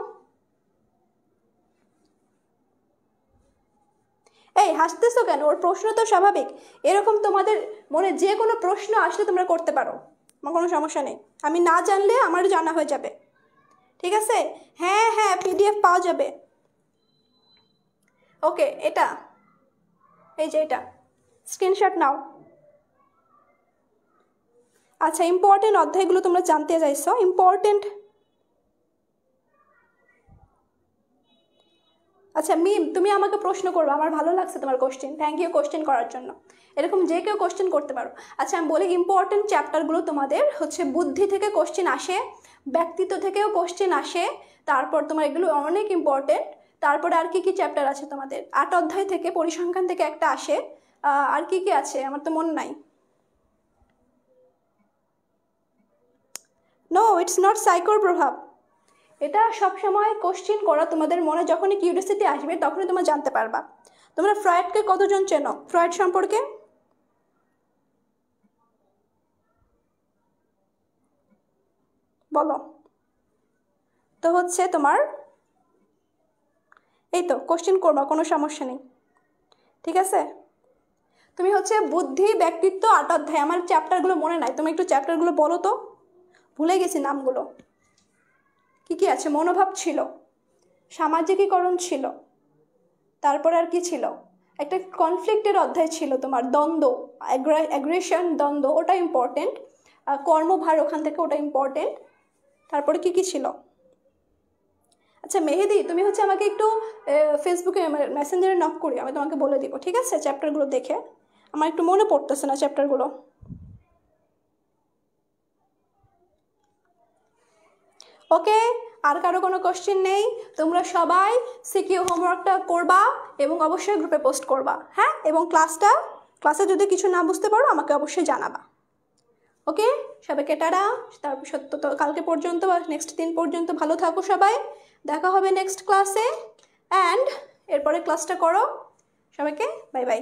এই হাসতেছো কেন? ওর প্রশ্ন তো স্বাভাবিক, এরকম তোমাদের মনে যে কোনো প্রশ্ন আসলে তোমরা করতে পারো, আমার কোনো সমস্যা নেই। আমি না জানলে আমারও জানা হয়ে যাবে, ঠিক আছে? হ্যাঁ হ্যাঁ পিডিএফ পাওয়া যাবে। ওকে, এটা এই যে এটা স্ক্রিনশট নাও। আচ্ছা ইম্পর্টেন্ট অধ্যায়গুলো তোমরা জানতে চাইছো, ইম্পর্টেন্ট। আচ্ছা মিম, তুমি আমাকে প্রশ্ন করবে, আমার ভালো লাগছে তোমার কোশ্চেন, থ্যাংক ইউ কোশ্চেন করার জন্য। এরকম যে কেউ কোশ্চেন করতে পারো। আচ্ছা আমি বলি, ইম্পর্টেন্ট চ্যাপ্টারগুলো তোমাদের হচ্ছে বুদ্ধি থেকে কোশ্চেন আসে, ব্যক্তিত্ব থেকেও কোশ্চেন আসে, তারপর তোমার এগুলো অনেক ইম্পর্টেন্ট। তারপরে আর কি কি চ্যাপ্টার আছে তোমাদের? 8 অধ্যায় থেকে পরিসংখ্যান থেকে একটা আসে, আর কি কি আছে আমার তো মনে নাই। নো, ইটস নট সাইকোর প্রভাব। এটা সবসময় কোশ্চেন করা, তোমাদের মনে যখনই কিউরিওসিটি আসবে তখনই তোমরা জানতে পারবা। তোমরা ফ্রয়েডকে কতজন চেনো? ফ্রয়েড সম্পর্কে বলো। তো হচ্ছে তোমার এই তো কোশ্চেন করবা, কোনো সমস্যা নেই, ঠিক আছে? তুমি হচ্ছে বুদ্ধি ব্যক্তিত্ব 8 অধ্যায়, আমার চ্যাপ্টারগুলো মনে নাই, তুমি একটু চ্যাপ্টারগুলো বলো তো, ভুলে গেছি নামগুলো। কি কি আছে? মনোভাব ছিল, সামাজিকীকরণ ছিল, তারপর আর কি ছিল? একটা কনফ্লিক্টের অধ্যায় ছিল তোমার, দ্বন্দ্ব, অ্যাগ্রেশন, দ্বন্দ্ব, ওটা ইম্পর্টেন্ট। কর্মভার ওখান থেকে, ওটা ইম্পর্টেন্ট। তারপরে কি কি ছিল? আচ্ছা মেহেদি, তুমি হচ্ছে আমাকে একটু ফেসবুকে মেসেঞ্জারে নক করি, আমি তোমাকে বলে দিব, ঠিক আছে? চ্যাপ্টারগুলো দেখে আমার একটু মনে পড়তেছে না চ্যাপ্টারগুলো। ওকে, আর কারো কোনো কোশ্চেন নেই? তোমরা সবাই সিকিউ হোমওয়ার্কটা করবা এবং অবশ্যই গ্রুপে পোস্ট করবা, হ্যাঁ? এবং ক্লাসে যদি কিছু না বুঝতে পারো আমাকে অবশ্যই জানাবা। ওকে, সবাইকে টাটা। তারপর সত্য তো কালকে পর্যন্ত বা নেক্সট দিন পর্যন্ত ভালো থাকো সবাই, দেখা হবে নেক্সট ক্লাসে। অ্যান্ড এরপরে ক্লাসটা করো। সবাইকে বাই বাই।